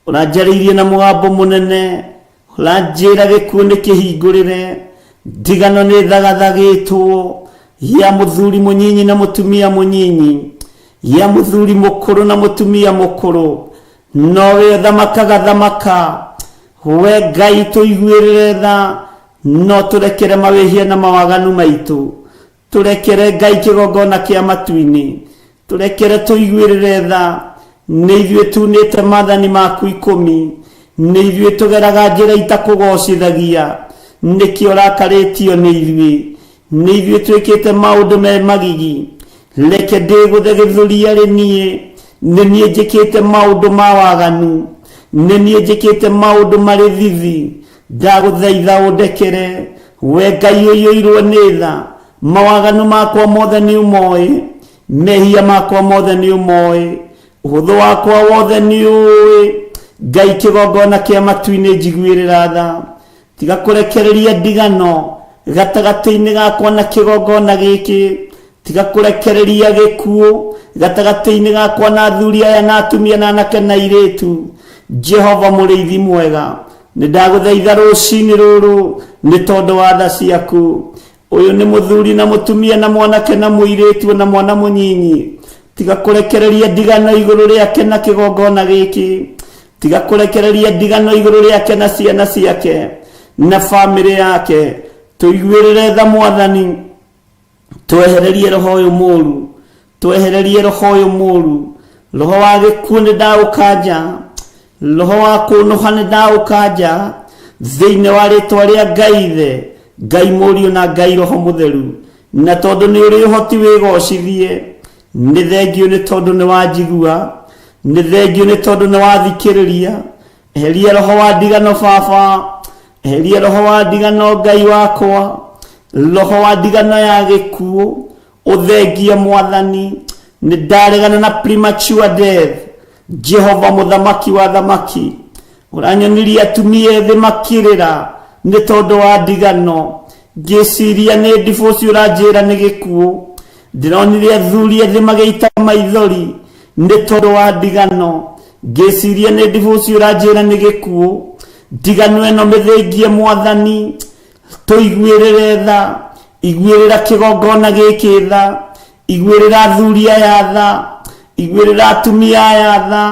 ũranjarĩirie na mũgambo mũnene, ũranjĩra gĩkuũ nĩ kĩhingũrĩre. Ndigano nĩ thagathagĩtwo, ya mũthuri mũnyinyi na mũtumia mũnyinyi, ya mũthuri mũkũrũ na mũtumia mũkũrũ. Nowe ũthamakaga thamaka. We Ngai, tũiguĩrĩre tha, no tũrekere mawĩhia na mawaganu maitũ. Tũrekere Ngai kĩgongona kĩa matu-inĩ, tũrekere tũiguĩrĩre tha. Nĩ ithuĩ tunĩte maathani maku 10, nĩ ithuĩ tũgeraga njĩra itakũgocithagia, nĩkĩo ũrakarĩtio nĩ ithuĩ. Nĩ ithuĩ twĩkĩte maũndũ me magigi, reke ndĩgũthe gĩthũri arĩ niĩ. Nĩ niĩ njĩkĩte maũndũ ma waganu, nĩ niĩ njĩkĩte maũndũ marĩ thithi. Ndagũthaitha ũndekere. We Ngai ũiyũirwo nĩ tha, mawaganu makwa mothe nĩ ũmoĩ, mehia makwa mothe nĩ ũmoĩ, ũhũthũ wakwa wothe nĩ ũĩ. Ngai, kĩgongona kĩa matu-inĩ njiguĩrĩra tha. Tiga kũrekereria ndigano gatagatĩ-inĩ gakwa na kĩgongona gĩkĩ. Tiga kũrekereria gĩkuũ gatagatĩ-inĩ gakwa na athuri aya na atumia na anake na airĩtu. Jehova mũrĩithi mwega, nĩ ndagũthaitha rũcinĩ rũrũ nĩ tondũ wa tha ciaku. Ũyũ nĩ mũthuri na mũtumia na mwanake na mũirĩtu na mwana mũnyinyi. Tiga kũrekereria ndigano igũrũ rĩake na kĩgongona gĩkĩ. Tiga kũrekereria ndigano igũrũ rĩake na ciana ciake na bamĩrĩ yake. Tũiguĩrĩre tha Mwathani, twehererie roho ũyũ mũũru, twehererie roho ũyũ mũũru. Roho wa gĩkuũ nĩ ndaũkanja, roho wa kũnũha nĩ ndaũkanja thĩinĩ wa rĩtwa rĩa Ngai Ithe, Ngai Mũriũ na Ngai Roho Mũtheru. Na tondũ nĩ ũrĩ ũhoti wĩgocithie, nĩ thengio nĩ tondũ nĩ wanjigua, nĩ thengio nĩ tondũ nĩ wathikĩrĩria. Eheria roho wa ndigano Baba, eheria roho wa ndigano Ngai wakwa, roho wa ndigano ya gĩkuũ. Ũthengia Mwathani, Nidaregana na premature death. Jehova muthamaki wa thamaki. Uranyonirie atumia ethĩ makĩrĩra nĩ tondũ wa ndigano. Ngĩciria nĩ divorce ũranjĩra nĩ gĩkuũ. Ndĩronire athuri ethĩ magĩita maithori nĩ tondũ wa ndigano. Ngĩciria nĩ divorce ũranjĩra nĩ gĩkuũ. Ndigano ĩno mĩthĩngie Mwathani. Tũiguĩrĩre tha. Iguĩrĩra kĩgongona gĩkĩ tha. Iguĩrĩra athuri aya tha. Iguĩrĩra atumia aya tha.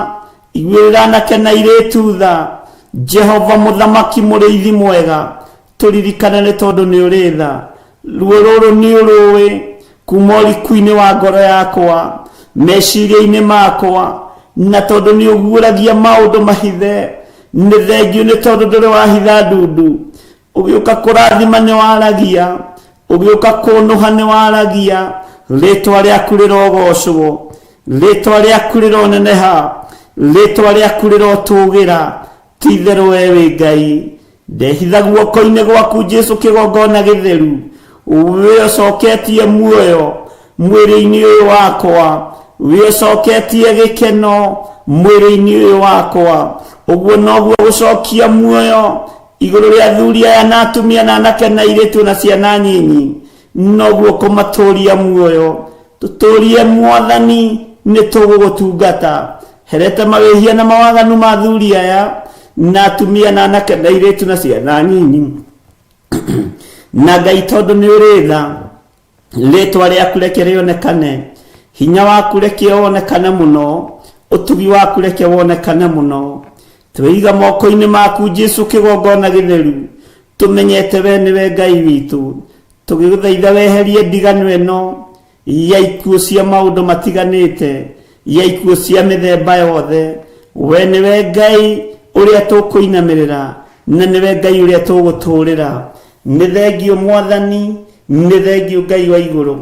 Iguĩrĩra anake na airĩtu tha. Jehova muthamaki mũrĩithi mwega. Tũririkane nĩ tondũ nĩ ũrĩ tha. Ruo rũrũ nĩ ũrũĩ kuma ũriku-inĩ wa ngoro yakwa, meciria-inĩ makwa, na tondũ nĩ ũguũragia maũndũ mahithe. Nĩ thengiũ nĩ tondũ ndũrĩ wahitha ndundu. Ũgĩũka kũrathima nĩ waragia. Ũgĩũka kũnũha nĩ waragia. Rĩtwa rĩaku rĩrogocwo. Rĩtwa rĩaku rĩroneneha. Rĩtwa rĩaku rĩrotũgĩra. Ti-itherũ wee wĩ Ngai. Ndehitha guoko-inĩ gwaku Jesu kĩgongona gĩtheru. Wĩcoketie muoyo mwĩrĩ-inĩ ũyũ wakwa. Wĩcoketie gĩkeno mwĩrĩ-inĩ ũyũ wakwa. Ũguo noguo gũcokia muoyo igũrũ rĩa athuri aya na atumia na anake na airĩtu na ciana nyinyi. Noguo kũmatũria muoyo. Tũtũrie Mwathani nĩ tũgũgũtungata. Herete mawĩhia na mawaganu ma athuri aya na atumia na anake na airĩtu na ciana nyinyi. Na Ngai tondũ nĩ ũrĩ tha, rĩtwa rĩaku reke rĩonekane. Hinya waku reke wonekane mũno. Ũtugi waku reke wonekane mũno. Twĩiga moko-inĩ maku Jesu kĩgongona gĩtheru. Tũmenyete we nĩwe Ngai witũ. Tũgĩgũthaitha weherie ndigano ĩno ya ikuũ cia maũndũ matiganĩte, ya ikuũ cia mĩthemba yothe. We nĩwe Ngai ũrĩa tũkũinamĩrĩra, na nĩwe Ngai ũrĩa tũgũtũũrĩra. Nĩ thengiũ Mwathani, nĩ thengiũ Ngai wa igũrũ.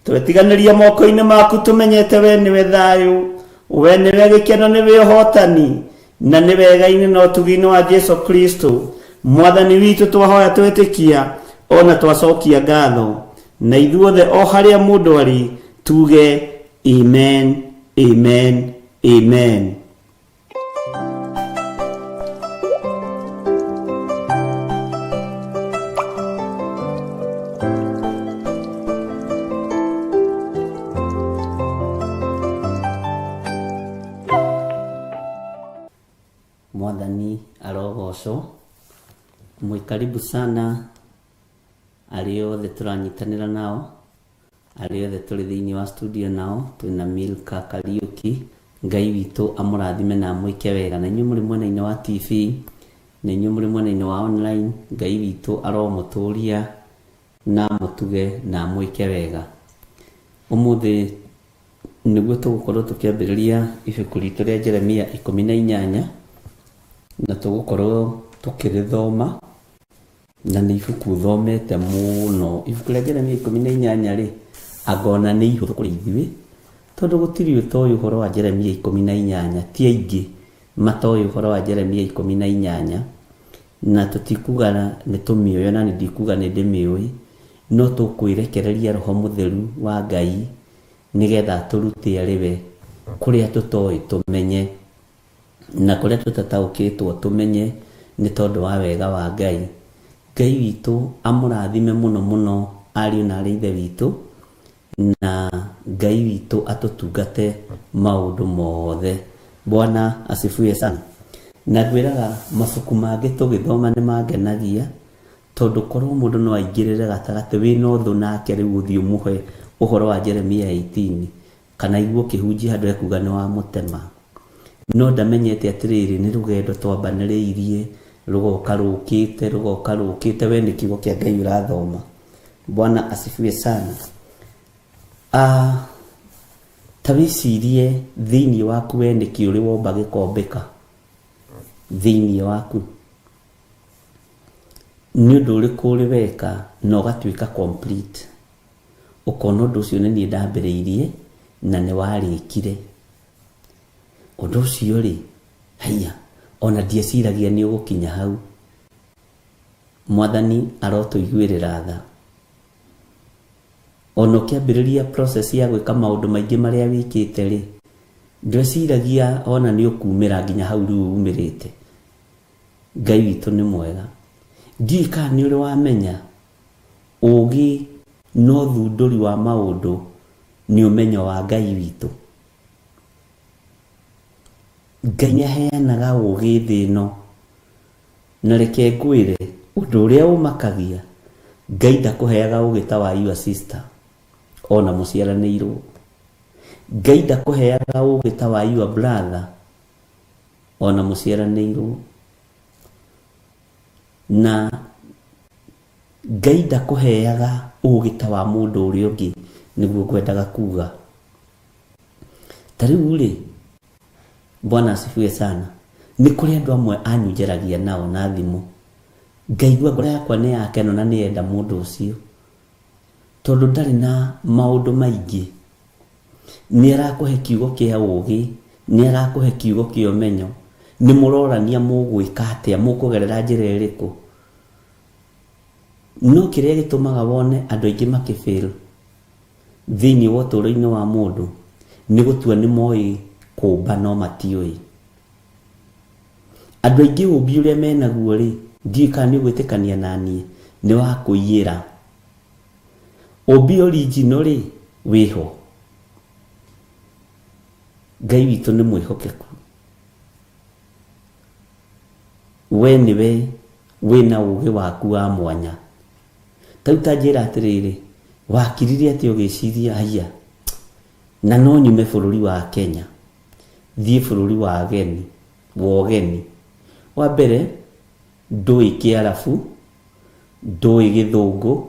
Twetiganĩria moko-inĩ maku tũmenyete we nĩwe thayũ. We nĩwe gĩkeno, nĩwe ũhotani, na nĩwe Ngai na ũtugi-inĩ wa Jesu Kristo. Mwathani witũ twahoya twĩtĩkia, ona twacokia ngatho. Na ithuothe o harĩa mũndũ arĩ tuge amen, amen, amen. Mwathani arogocwo. Mwikaribu sana arĩ othe tũranyitanĩra nao, arĩ othe tũrĩ thĩinĩ wa studio nao. Twĩna Milka Kariuki. Ngai witũ amũrathime na amwĩke wega. Na inyuĩ mũrĩ mwena-inĩ wa TV, na inyuĩ mũrĩ mwena-inĩ wa online, Ngai witũ aromũtũria na mũtuge na amwĩke wega. Ũmũthĩ nĩguo tũgũkorwo tũkĩambĩrĩria ibuku ritũ rĩa Jeremia 18, na tũgũkorwo tũkĩrĩthoma, na nĩ ibuku thomete mũno. Ibuku rĩa Jeremia 18 rĩ, angona nĩ ihũthũ kũrĩ ithuĩ, tondũ gũtirĩ ũtoĩ ũhoro wa Jeremia 18. Ti aingĩ matoĩ ũhoro wa Jeremia 18, na tũtikuga nĩ tũmĩoyo, na ndikuga nĩ ndĩmĩoĩ, no tũkwĩrekereria Roho Mũtheru wa Ngai nĩgetha tũrute arĩ we kũrĩa tũtoĩ tũmenye, na kũrĩa tũtataũkĩtwo tũmenye, nĩ tondũ wa wega wa Ngai. Ngai witũ amũrathime mũno mũno ariũ na arĩ ithe witũ, na Ngai witũ atũtungate maũndũ mothe. Bwana asifiwe sana. Na ngwĩraga mabuku mangĩ tũgĩthoma nĩ mangenagia, tondũ korwo mũndũ no aingĩrĩre gatagatĩ wĩna ũthũ nake rĩu ũthiĩ ũmũhe ũhoro wa Jeremia 18, kana igu ũkĩhunjia handũ ekuga nĩ wa mũtema. No ndamenyete atĩrĩrĩ nĩ rũgendo twambanĩrĩirie, rũgoka rũkĩte, we nĩ kiugo kĩa Ngai ũrathoma. Bwana asifiwe sana. Ta wĩcirie thĩinĩ waku we nĩ kĩ ũrĩ womba gĩkombĩka thĩinĩ waku. Nĩ ũndũ ũrĩkũ ũrĩ weka na ũgatuĩka complete, ũkona ũndũ ũcio nĩ niĩ ndambĩrĩirie na nĩ warĩkire. Ũndũ ũcio rĩ, haiya, ona ndieciragia nĩ ũgũkinya hau. Mwathani arotũiguĩrĩra tha. ono kiambiriria process ya gwika maundu maingi maria wikite ri ndweciragia ona ni ukumira nginya hau riu umirite. Ngai witu ni mwega. Ndika ni uri wamenya ugi no thunduri wa maundu ni umenyo wa Ngai witu. Ngai niaheanaga ugi thi no na reke ngwire undu uria umakagia Ngai ndakuheaga ugi ta wa your sister ona muciaranirwo. Ngai ndakuheaga ugi ta wa your brother ona muciaranirwo. Na Ngai ndakuheaga ugi ta wa mundu uria ungi niguo ngwendaga kuga. Tariu ri Bwana asifiwe sana. Ni kuri andu amwe anyujeragia nao na thimu. Ngaigua ngoro yakwa ni yake no na ni enda mundu ucio. Tondu ndari na maundu maingi. Ni arakuhe kiugo kia ugi, ni arakuhe kiugo kia umenyo. Ni murorania mugwika atia, mukugerera njira iriku. No kiria gitumaga wone andu aingi makifail thiini wa uturo-ini wa mundu ni gutua ni moi kumba no matioi. Andu aingi umbi uria menaguo ri ndika ni gwitikania nanie ni wa kuiyira. Umbi original ri wiho. Ngai witu ni mwihokeku. We niwe wina ugi waku wa mwanya. Tautanjira atiriri wakiririe ati ugiciria haya na no nyume bururi wa Kenya thie bururi wa ageni wogeni. Wa mbere ndui Kiarabu, ndui Githungu,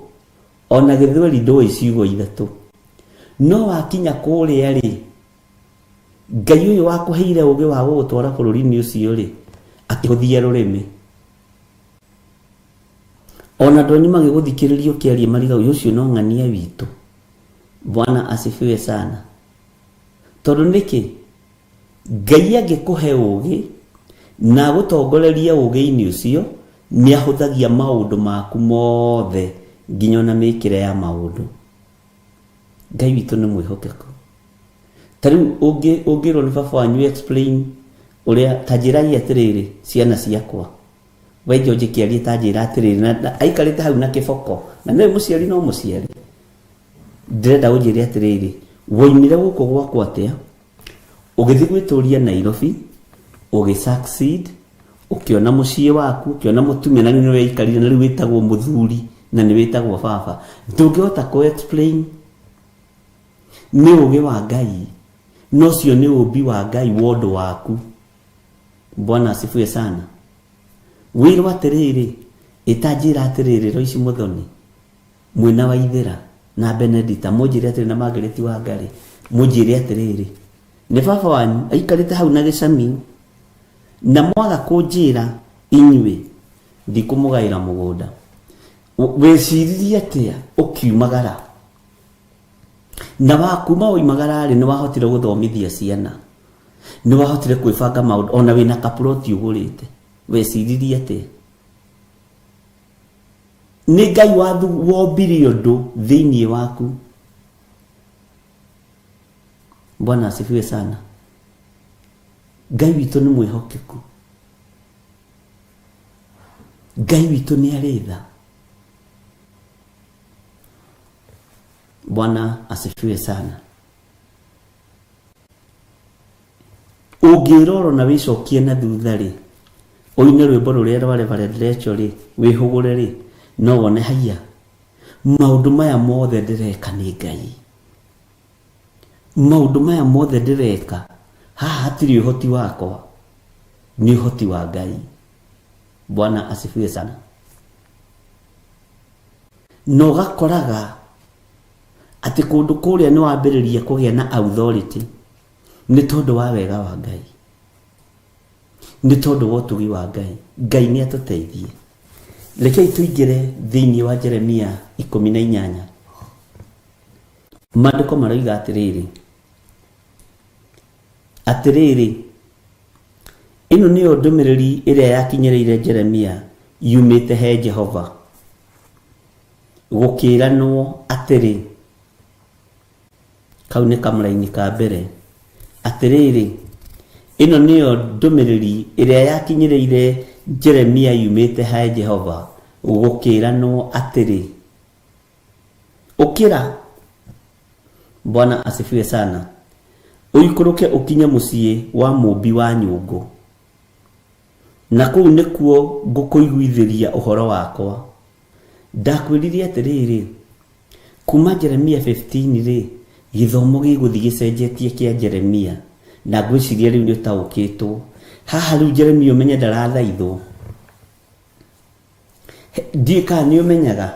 ona Githweri ndui ciugo ithatu. No wakinya kuria ri Ngai uyu wakuheire ugi wa gutwara bururi-ini ucio ri akihuthia rurimi. Ona ndoni magiguthikiririo kiarie mariga ucio no ng'ania witu. Bwana asifiwe sana. Tondu niki Ngai angikuhe ugi na gutongoreria ugi-ini ucio ni ahuthagia maundu maku mothe nginya na mikire ya maundu. Ngai witu ni mwihokeku. Tariu ungirwo ni baba wanyu explain uria tajiragia atiriri ciana ciakwa wejo jikiaria tajira atiriri na aikarite hau na kiboko na ni muciari no muciari ndirenda unjire atiriri woimire guku gwakwa atia ugithi gwituria Nairobi ugi succeed ukiona mucie waku ukiona mutumia na ni weikarire na riu witagwo muthuri na ni witagwo baba ndungihota ku explain ni ugi wa Ngai no cio ni ubi wa Ngai wondo waku. Bwana asifiwe sana. Wirwa atiriri itajira atiriri Roici Muthoni mwina wa Ithira na Benedita mujire atiriri na Margaret wa Ngari mujire atiriri ni baba wanyu aikarite hau na gicami na mwaga kunjira inywe ndikumugaira mugunda weciririe atia ukiumagara na wakuma uimagara ri ni wahotire guthomithia ciana ni wahotire kwibanga maundu ona wina kaploti ugurite weciririe atia ni Ngai wathu wombire undu thiini waku. Bwana asifiwe sana. Ngai witu ni mwihokeku. Ngai witu ni aritha. Bwana asifiwe sana. Ungiroro na wicokie na thutha ri uine rwimbo ruria rware varerecho ri wihugure ri no wone haya maundu maya mothe ndireka ni Ngai. Maundu maya mothe ndireka haha hatiri uhoti wakwa ni uhoti wa Ngai. Bwana asifiwe sana. No gakoraga ati kundu kuria ni wambiriria kugia na authority ni tondu wa wega wa Ngai, ni tondu wa utugi wa Ngai. Ngai ni atuteithie. Rekei tuingire thiini wa Jeremia 18. Maandiko maroiga atiriri ino ni ndumiriri iria yakinyereire Jeremia yumite he Jehova gukiranwo atiri kau nĩ kamũraini ka mbere. Atĩrĩrĩ, ĩno nĩyo ndũmĩrĩri ĩrĩa yakinyĩrĩire Jeremia yumĩte harĩ Jehova gũkĩranwo atĩrĩ, ũkĩra. Bwana asifiwe sana. Ũikũrũke ũkinye mũciĩ wa mũmbi wa nyũngũ, na kũu nĩkuo ngũkũiguithĩria ũhoro wakwa. Ndakwĩrire atĩrĩrĩ, kuma Jeremia 15 rĩ, gĩthomo gĩgũthiĩ gĩcenjetie kĩa Jeremia, na ngwĩciria rĩu nĩũtaũkĩtwo. Haha rĩu Jeremia ũmenye ndarathaithwo. Ndiĩ kana nĩũmenyaga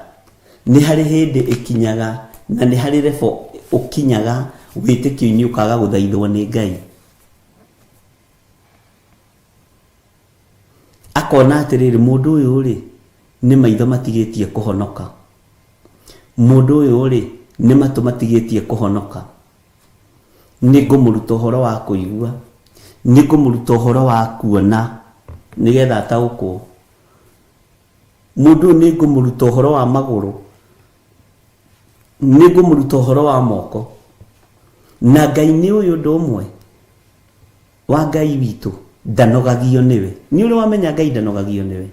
nĩ harĩ hĩndĩ ĩkinyaga na nĩ harĩ rebo ũkinyaga wĩtĩkio-inĩ ũkaga gũthaithwo nĩ Ngai. Akona atĩrĩrĩ, mũndũ ũyũ rĩ, nĩ maitho matigĩtie kũhonoka. Mũndũ ũyũ rĩ, nĩ matũ matigĩtie kũhonoka. Nĩ ngũmũruta ũhoro wa kũigua, nĩ ngũmũruta ũhoro wa kuona nĩgetha ataũkwo. Mũndũ ũyũ nĩ ngũmũruta ũhoro wa magũrũ, nĩ ngũmũruta ũhoro wa moko. Na Ngai nĩ ũyũ ũndũ ũmwe wa Ngai witũ ndanogagio nĩwe. Nĩ ũrĩ wamenya Ngai ndanogagio nĩwe?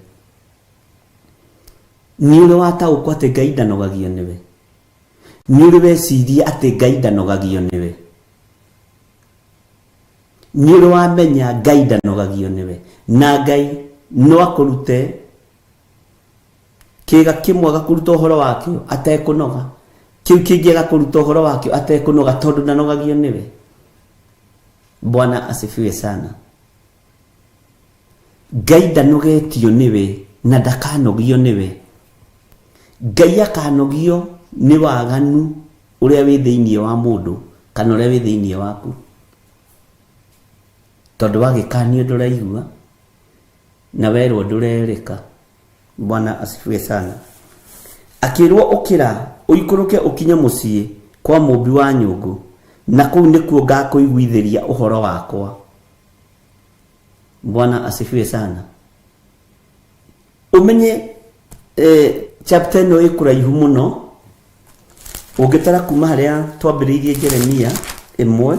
Nĩ ũrĩ wataũkwo atĩ Ngai ndanogagio nĩwe? Nĩ ũrĩ weciria atĩ Ngai ndanogagio nĩwe? Nĩ ũrĩ wamenya Ngai ndanogagio nĩwe? Na Ngai no akũrute kĩga kĩmwe agakũruta ũhoro wakĩo atekũnoga, kĩu kĩngĩ agakũruta ũhoro wakĩo atekũnoga tondũ ndanogagio nĩwe. Bwana asifiwe sana. Ngai ndanogetio nĩwe na ndakanogio nĩwe. Ngai akanogio nĩ waganu ũrĩa wĩ thĩinĩ wa mũndũ kana ũrĩa wĩ thĩinĩ waku. Tondũ wagĩkanio ndũraigua na werwo ndũrerĩka. Bwana asifiwe sana. Akĩrwo ũkĩra, ũikũrũke ũkinye mũciĩ kwa mũmbi wa nyũngũ, na kũu nĩkuo ngakũiguithĩria ũhoro wakwa. Bwana asifiwe sana. Umenye chapter ĩno ĩkũraihu mũno. Ũngĩtara kuma harĩa twambĩrĩirie Jeremia 1,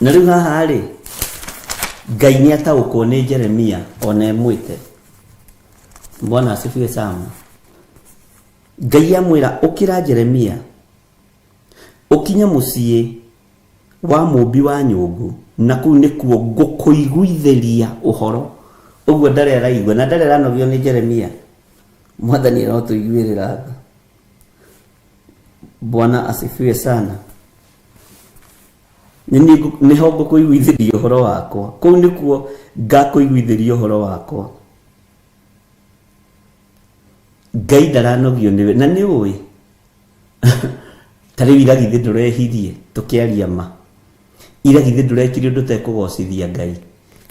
na rĩu haha rĩ, Ngai nĩ ataũkwo nĩ Jeremia ona emwĩte. Bwana asifiwe sana. Ngai amwĩra, ũkĩra Jeremia, ũkinye mũciĩ wa mũmbi wa nyũngũ, na kũu nĩkuo ngũkũiguithĩria ũhoro. Ũguo ndarĩ araigua na ndarĩ aranogio nĩ Jeremia. Mwathani arotũiguĩrĩra. Bwana asifiwe sana. Nĩho ngũkũiguithĩria ũhoro wakwa. Kũu nĩkuo ngakũiguithĩria ũhoro wakwa. Ngai ndaranogio nĩwe. Na nĩ ũĩ tarĩu ira githĩ ndũrehirie tũkĩaria ma. Ira githĩ ndũrekire ũndũ tekũgocithia Ngai.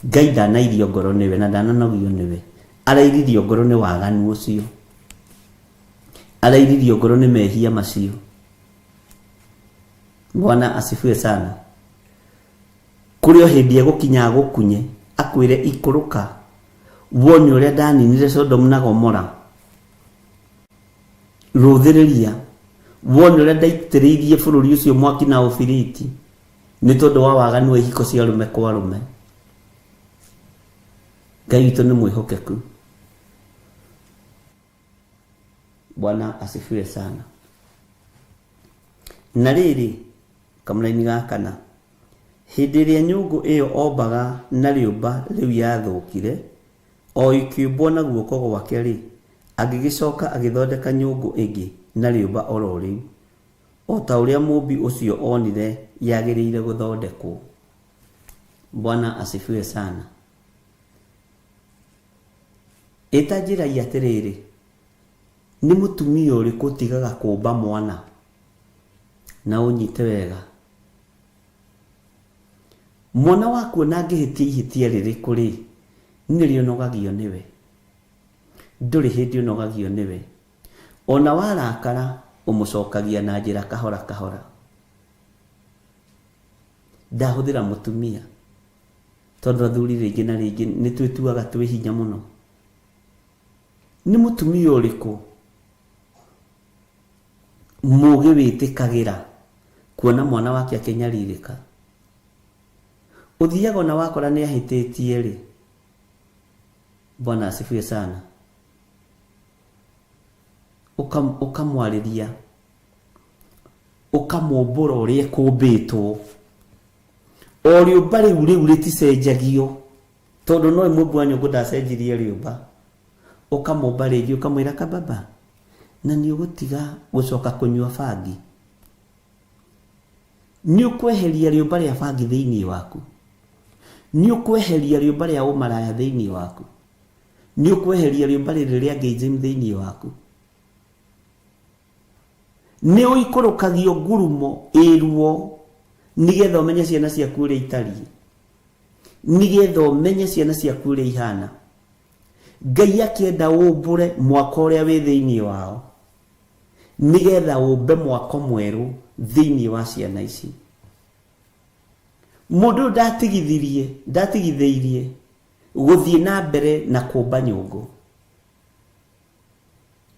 Ngai ndanairio ngoro nĩwe na ndananogio nĩwe. Arairirio ngoro nĩ waganu ũcio. Arairirio ngoro nĩ mehia macio. Bwana asifiwe sana. Kũrĩ o hĩndĩ egũkinya gũkunye akwĩre ikũrũka, wone ũrĩa ndaninire Sodom na Gomora. Rũthĩrĩria, wone ũrĩa ndaitĩrĩirie bũrũri ũcio mwaki na ũbiriti nĩ tondũ wa waganu wa ihiko cia arũme kwa arũme. Ngai witũ nĩ mwĩhokeku. Bwana asifiwe sana. Na rĩrĩ, kamũraini ga kana, hĩndĩ ĩrĩa nyũngũ ĩyo ombaga na rĩũmba rĩu yathũkire, o ikĩũmbwo na guoko gwake rĩ, agĩgĩcoka agĩthondeka nyũngũ ĩngĩ na rĩũmba oro rĩu, o ta ũrĩa mũmbi ũcio onire yagĩrĩire gũthondekwo. Bwana asifiwe sana. Ĩta njĩra atĩrĩrĩ, nĩ mũtumia ũrĩkũ ũtigaga kũmba mwana na ũnyite wega? Mwana waku ona angĩhĩtia ihĩtia rĩrĩkũ rĩ, nĩrĩo nogagio nĩwe. Ndũrĩ hĩndĩ ũnogagio nĩwe. Ona warakara ũmũcokagia na njĩra kahora kahora. Ndahũthĩra mũtumia tondũ athuri rĩngĩ na rĩngĩ nĩ twĩtuaga twĩ hinya mũno. Nĩ mũtumia ũrĩkũ mũgĩ wĩtĩkagĩra kuona mwana wake akenyaririka. Uthiaga na wakora ni ahititie ri. Bwana asifiwe sana. Ukamwariria, ukamumbura uria kumbitwo, o riumba riu riticenjagio, tondu no mundu wa nyungu ndacenjirie riumba. Ukamumba ringi ukamwira kababa, na ni ugutiga gucoka kunyua bangi, ni ukweheria riumba ria bangi thiini waku, ni ukweheria riumba ria umaraya thiini waku, ni ukweheria riumba ria gejim thiini waku. Ni uikurukagio ngurumo iruo nigetha umenye ciana ciaku uria itariĩ, nigetha umenye ciana ciaku uria ihana. Ngai akienda umbure mwaka uria wi thiini wao, nigetha umbe mwaka mweru thiini wa ciana ici. Mundu ndatigithirie guthie na mbere na kumba nyungu.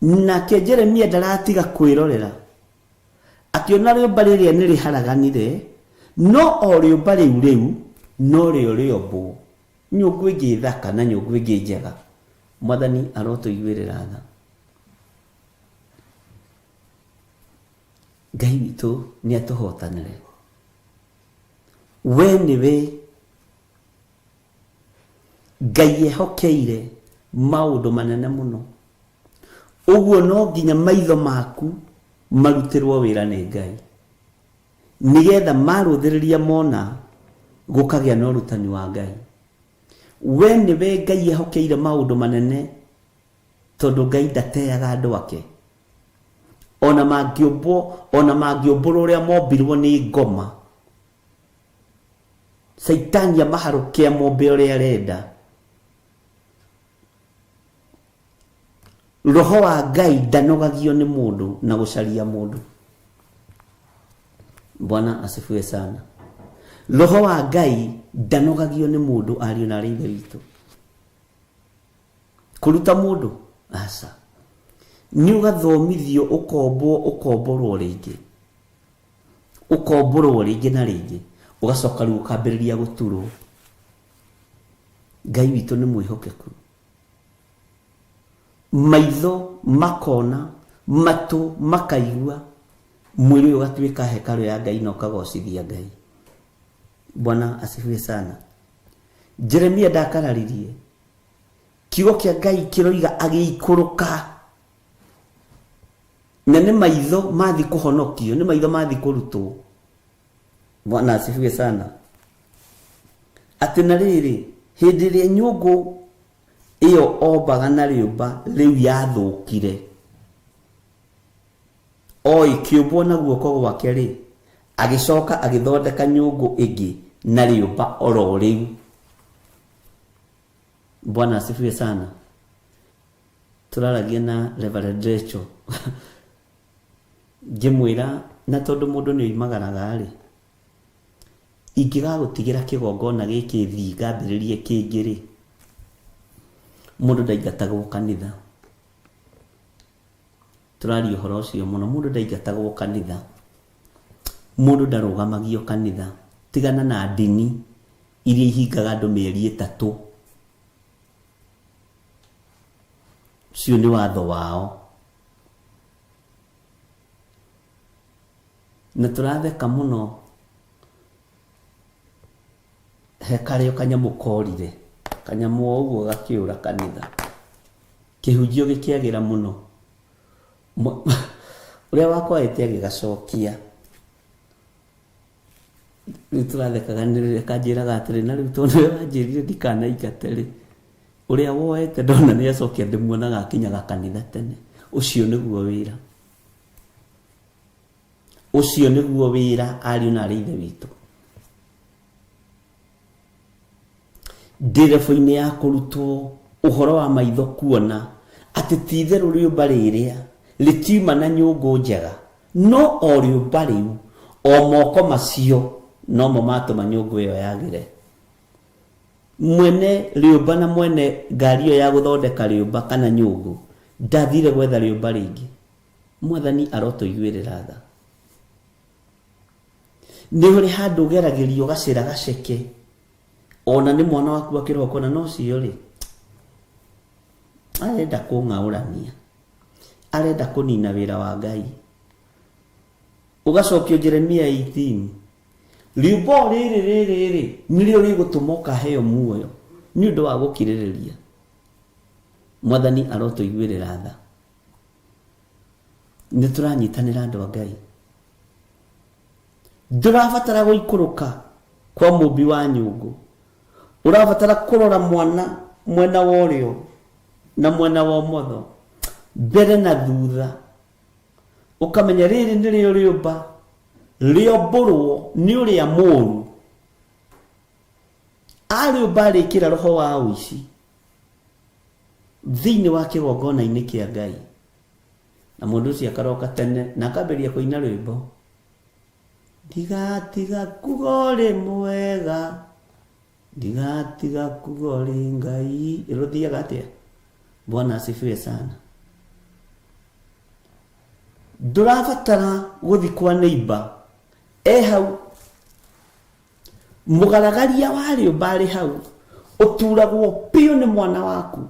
Nake Jeremia ndaratiga kwirorera, akiona riumba riria ni riharaganire, no o riumba riu no rio riombu, nyungu ingi thaka na nyungu ingi njega. Mwathani arotuiguirira tha. Ngai witu ni atuhotanire. We niwe Ngai ehokeire maundu manene muno. Uguo no nginya maitho maku marutirwo wira ni Ngai, nigetha maruthiriria mona gukagia no rutani wa Ngai. We niwe Ngai ehokeire maundu manene, tondu Ngai ndateaga andu ake. Ona mangĩũmbũrwo ũrĩa mombirwo nĩ ngoma, Saitani amaharũkia mombe ũrĩa arenda. Roho wa Ngai ndanogagio nĩ mũndũ na gũcaria mũndũ. Bwana asifiwe sana. Roho wa Ngai ndanogagio nĩ mũndũ, ariũ na ithe witũ. Kũruta mũndũ aca, ni ugathomithio ukomborwo ringi na ringi, ugacoka riu ukambiriria guturwo. Ngai witu ni mwihokeku. Maitho makona, matu makaigua, mwili ugatuika hekalu ya Ngai na ukagocithia Ngai. Bwana asifiwe sana. Jeremia ndakararirie, kiugo kia Ngai kiroiga agiikuruka, na ni maitho mathi kuhonokio, ni maitho mathi kurutwo. Bwana asifiwe sana. Ati na riri, hindi ria nyungu iyo ombaga na riumba riu yathukire, o ikiumbwo na guoko gwake ri, agicoka agithondeka nyungu ingi na riumba oro riu. Bwana asifiwe sana. Turaragia na Reverend Rachel ngimwira, na tondu mundu ni oimagaraga ri, ingigagutigira kigongona giki thi ngambiririe kingi ri, mundu ndaigatagwo kanitha. Turari uhoro ucio muno, mundu ndaigatagwo kanitha, mundu ndarugamagio kanitha. Tigana na ndini iria ihingaga andu mieri 3. Cio ni watho wao. Na turatheka muno hekario kanyamu korire, kanyamu uguo gakiura kanitha, kihunjio gikiagira muno. Uria wakwa etiage gacokia, ni turathekaga ni kanjiraga atiri, na riu tondu wanjirire ndikanaingate ri, uria woete ndona ni acokia ndimuonaga akinyaga kanitha tene. Ucio niguo wira, ucio niguo wira, ariũ na ithe witũ. Nderebu-inĩ ya kũrutwo ũhoro wa maitho kuona atĩ ti itherũ rĩũmba rĩrĩa rĩtiuma na nyũngũ njega, no o rĩũmba rĩu, o moko macio nomo matũma nyũngũ ĩyo yagĩre. Mwene rĩũmba na mwene ngari ĩyo ya gũthondeka rĩũmba kana nyũngũ ndathire gwetha rĩũmba rĩngĩ. Mwathani arotũiguĩrĩra tha. nĩ ũrĩ handũ ũgeragĩrio gacĩra gaceke, ona nĩ mwana waku akĩroka na no cio rĩ, arenda kũng'aũrania, arenda kũnina wĩra wa Ngai. Ũgacokio Jeremia 18, rĩumbo rĩrĩ nĩrĩo rĩgũtũma ũkaheo muoyo nĩ ũndũ wa gũkirĩrĩria. Mwathani arotũiguĩrĩra tha. Nĩ tũranyitanĩra andũ a Ngai. Ndũrabatara gũikũrũka kwa mũmbi wa nyũngũ, ũrabatara kũrora mwana mwena wa ũrĩo na mwena wa ũmotho, mbere na thutha, ũkamenya rĩrĩ nĩrĩo rĩũmba rĩombũrwo nĩ ũrĩa mũũru. Arĩũmba arĩkĩra roho wa ũici thĩinĩ wa kĩgongona-inĩ kĩa Ngai, na mũndũ ũcio akaroka tene na akambĩrĩria kũina rwĩmbo, ndigatiga kuga ũrĩ mwega, ndigatiga kuga ũrĩ Ngai. Rũthiaga atĩa? Bwana asifiwe sana. Ndũrabatara gũthi kwa neighbor hau, mũgaragaria wa rĩũmba arĩ hau, ũturagwo piũ nĩ mwana waku,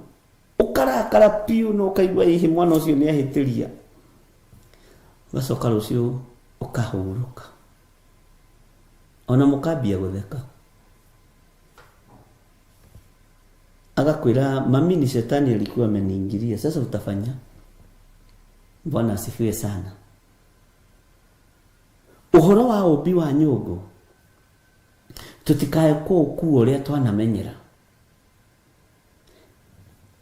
ũkarakara piũ na ũkaigua hihi mwana ũcio nĩ ahĩtĩria, ũgacoka rũciũ ũkahurũka, ona mũkambia gũtheka, agakwĩra mami ni shetani alikuwa ameniingilia, sasa utafanya. Bwana asifiwe sana. Ũhoro wa ũmbi wa nyũngũ tũtikae kũũkuo ũrĩa twanamenyera.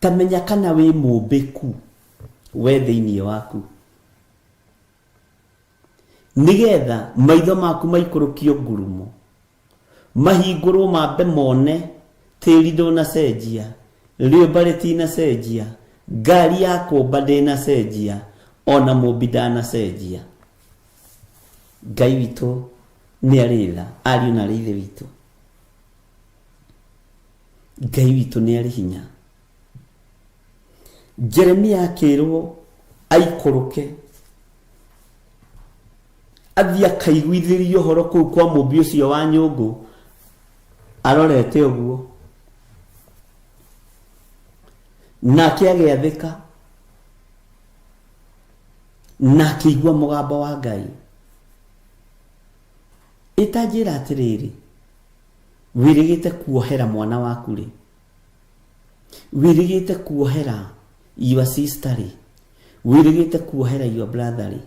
Tamenya kana wĩ mũmbĩku we thĩinĩ waku, nĩgetha maitho maku maikũrũkio ngurumo, mahingũrwo mambe mone tĩri ndũnacenjia, rĩũmba rĩtinacenjia, ngari ya kũmba ndĩnacenjia, ona mũmbi ndanacenjia. Ngai witũ nĩ arĩ tha, ariũ na arĩ ithe witũ. Ngai witũ nĩ arĩ hinya. Jeremia akĩrwo aikũrũke, athiĩ akaiguithĩrio ũhoro kũu kwa mũmbi ũcio wa nyũngũ, arorete ũguo, nake agĩathĩka, na akĩigua mũgambo wa Ngai. Itanjĩra atĩrĩrĩ, wĩrĩgĩte kuohera mwana waku rĩ, wĩrĩgĩte kuohera your sister rĩ, wĩrĩgĩte kuohera your brother rĩ,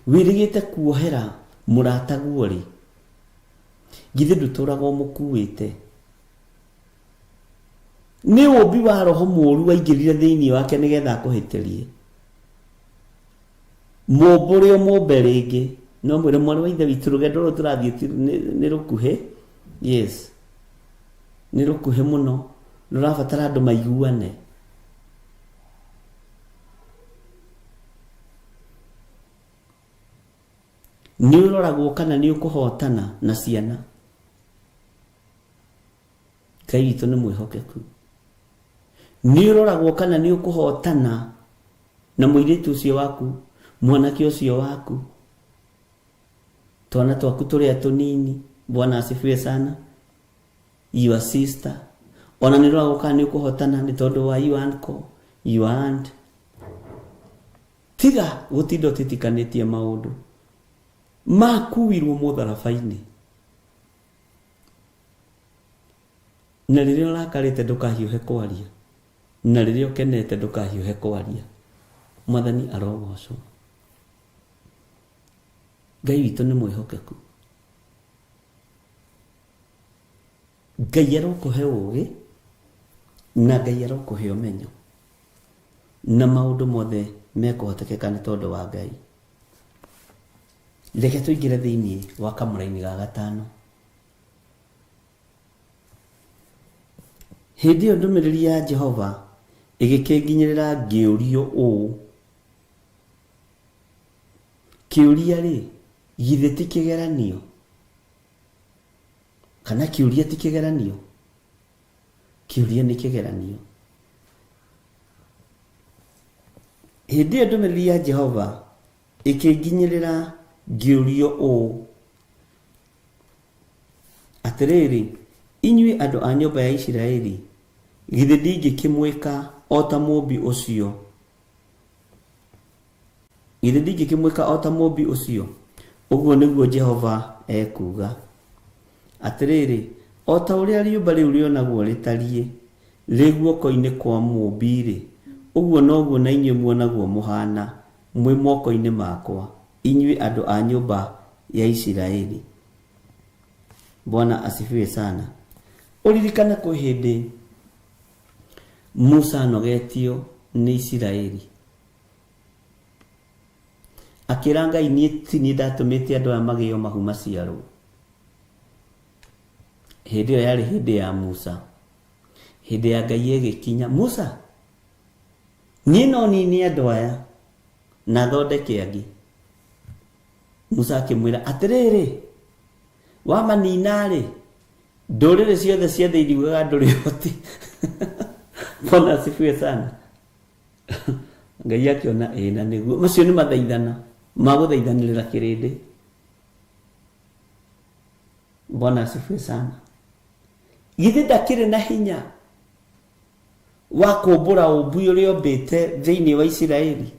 wĩrĩgĩte kuohera mũrataguo rĩ, githĩ ndũtũragwo mũkuĩte? Nĩ ũmbi wa roho mũũru waingĩrire thĩinĩ wake nĩgetha akũhĩtĩrie. Mũmbũre mũmbe rĩngĩ, no mwĩre mwana wa ithe witũ rũgendo rũrũ tũrathiĩ nĩ rũkuhĩ. Yes, nĩ rũkuhĩ mũno, rũrabatara andũ maiguane. Nĩ ũroragwo kana nĩ ũkũhotana na ciana. Ngai witũ nĩ mwĩhokeku. Nĩ ũroragwo kana nĩ ũkũhotana na mũirĩtu ũcio waku, mwanake ũcio waku, twana twaku tũrĩa tũnini. Bwana asifiwe sana. Your sister, ona nĩ ũroragwo kana nĩ ũkũhotana nĩ tondũ wa your uncle, your aunt. Tiga gũtinda ũtĩtĩkanĩtie maũndũ makuirwo mũtharaba-inĩ, na rĩrĩa ũrakarĩte ndũkahiũhe kwaria, na rĩrĩa ũkenete ndũkahiũhe kwaria. Mwathani arogocwo. Ngai witũ nĩ mwĩhokeku. Ngai arokũhe ũũgĩ, na Ngai arokũhe ũmenyo, na maũndũ mothe mekũhotekeka nĩ tondũ wa Ngai. Reke tũingĩre thĩinĩ wa kamũra-inĩ ga gatano. Hĩndĩ ĩyo ndũmĩrĩri ya Jehova ĩgĩkĩnginyĩrĩra ngĩũrio ũũ, kĩũria rĩ, githĩ ti kĩgeranio? Kana kĩũria ti kĩgeranio? Kĩũria nĩ kĩgeranio. Hĩndĩ ĩyo ndũmĩrĩri ya Jehova ĩkĩnginyĩrĩra ngĩũrio ũũ, atiriri inyui andu a nyumba ya Isiraeli githe ndingikimwika ota mũmbi ũcio, githe ndingikimwika ota mũmbi ũcio, ũguo nĩguo Jehova ekuga. Atiriri ota ũrĩa riũmba rĩu rĩonagwo rĩtariĩ rĩ guoko-inĩ kwa mũmbi-rĩ, ũguo noguo na inyuĩ muonagwo mũhana mwĩ moko-inĩ makwa, inyuĩ andu a nyumba ya Isiraeli. Bwana asifiwe sana. Uririkana kwĩ hĩndĩ Musa anogetio nĩ Isiraeli, akĩra Ngai niĩ ndatumĩte andũ aya magĩo mahu maciarwo. Hĩndĩ ĩyo yarĩ hĩndĩ ya Musa. Hĩndĩ ya Ngai ĩgĩkinya, Musa niĩ no nini andũ aya na thondeke angĩ. Musa akĩmwĩra atĩrĩrĩ, wamanina-rĩ, ndũrĩrĩ ciothe cia thĩ iriugaga ndũrĩ hoti. Bwana asifiwe sana. Ngai akiona na nĩguo macio nĩ mathaithana magũthaithanĩrĩra kĩrĩndĩ. Bwana asifiwe sana. Githĩ ndakĩrĩ na hinya wa kũmbũra ũmbi ũrĩa ombĩte thĩinĩ wa Isiraeli?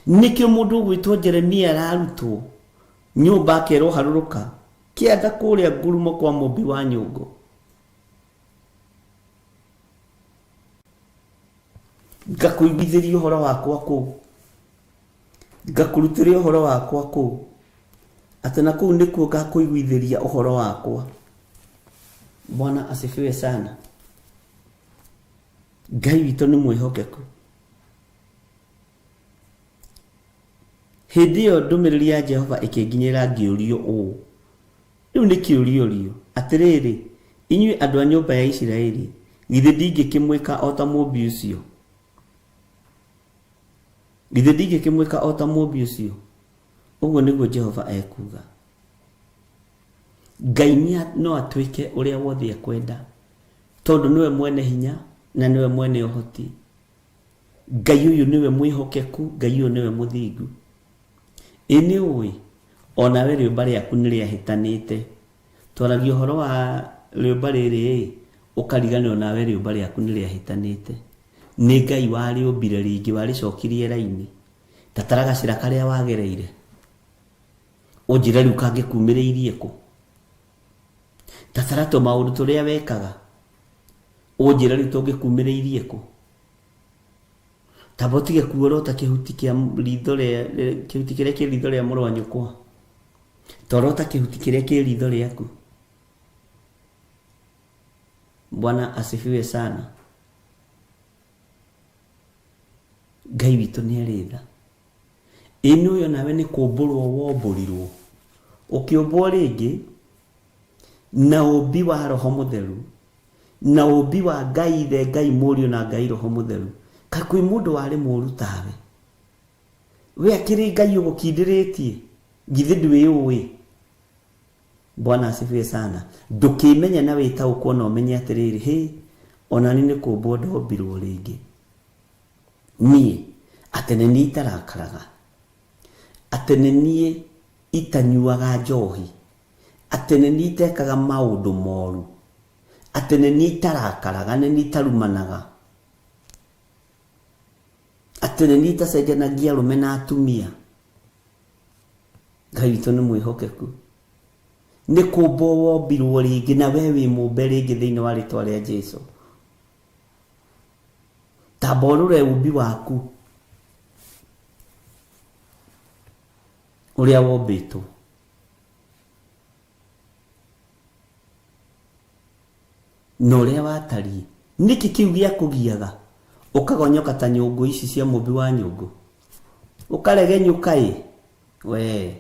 Nĩkĩo mũndũ gwĩtwo Jeremia ararutwo nyũmba akerwo harũrũka kĩanda kũrĩa ngurumo kwa mũmbi wa nyũngũ. Ngakũiguithĩria ũhoro wakwa kũu, ngakũrutĩria ũhoro wakwa kũu, atĩ na kũu nĩkuo ngakũiguithĩria ũhoro wakwa. Bwana asifiwe sana. Ngai witũ nĩ mwĩhokeku. Hĩndĩ ĩyo ndũmĩrĩri ya Jehova ĩkĩnginyĩra ngĩũrio ũũ. Rĩu nĩ kĩũrio atĩrĩrĩ, inyuĩ andũ a nyũmba ya Isiraeli, githĩ ndingĩkĩmwĩka o ta mũmbi ũcio? Githĩ ndingĩkĩmwĩka o ta mũmbi ũcio? Ũguo nĩguo Jehova ekuga. Ngai no atuĩke ũrĩa wothe ekwenda, tondũ nĩwe mwene hinya na nĩwe mwene ũhoti. Ngai ũyũ nĩwe mwĩhokeku, Ngai ũyũ nĩwe mũthingu. Nĩ ũĩ onawe rĩũmba rĩaku nĩ rĩahĩtanĩte. Twaragia ũhoro wa rĩũmba rĩrĩ, ũkariganĩrwo nawe rĩũmba rĩaku nĩ rĩahĩtanĩte. Nĩ Ngai warĩũmbire rĩngĩ, warĩcokirie raini, tatara gacĩra karĩa wagereire. Ũnjĩre rĩu kangĩkumĩrĩirie kũ? Tatara tũmaũndũ tũrĩa wekaga, ũnjĩre rĩu tũngĩkumĩrĩirie kũ? Tamba ũtige kuorota kĩhuti kĩa ritho rĩa, kĩhuti kĩrĩa kĩ ritho rĩa mũrũ wa nyũkwa, torota kĩhuti kĩrĩa kĩ ritho rĩaku. Bwana asifiwe sana. Ngai witũ nĩ arĩ tha. Ĩno ũyũ nawe nĩ kũmbũrwo wombũrirwo, ũkĩũmbwo rĩngĩ na ũmbi wa Roho Mũtheru, na ũmbi wa Ngai Ithe, Ngai Mũriũ na Ngai Roho Mũtheru. Kakwĩ mũndũ warĩ mũũru tawe? We akĩrĩ Ngai ũgũkindĩrĩtie, githĩ ndwĩũĩ? Bwana asifiwe sana. Ndũkĩmenya na wĩtaũkwo na ũmenye atĩrĩrĩ, hĩ, onani nĩ kũmbwo ndombirwo rĩngĩ. Niĩ atĩ nĩ niĩ itarakaraga, atĩ nĩ niĩ itanyuaga njohi, atĩ nĩ niĩ itekaga maũndũ moru, atĩ nĩ niĩ itarakaraga, nĩ niĩ itarumanaga, atĩ nĩ niĩ itacenjanagia arũme na atumia. Ngai witũ nĩ mwĩhokeku. Nĩ kũmbwo wombirwo rĩngĩ, na we wĩ mũmbe rĩngĩ thĩinĩ wa rĩtwa rĩa Jesũ. Tamba ũrore ũmbi waku ũrĩa wombĩtwo. Na ũrĩa watariĩ. Nĩkĩ kĩu gĩa kũgiaga ũkagonyoka ta nyũngũ ici cia mũmbi wa nyũngũ? Ũkaregenyũka we.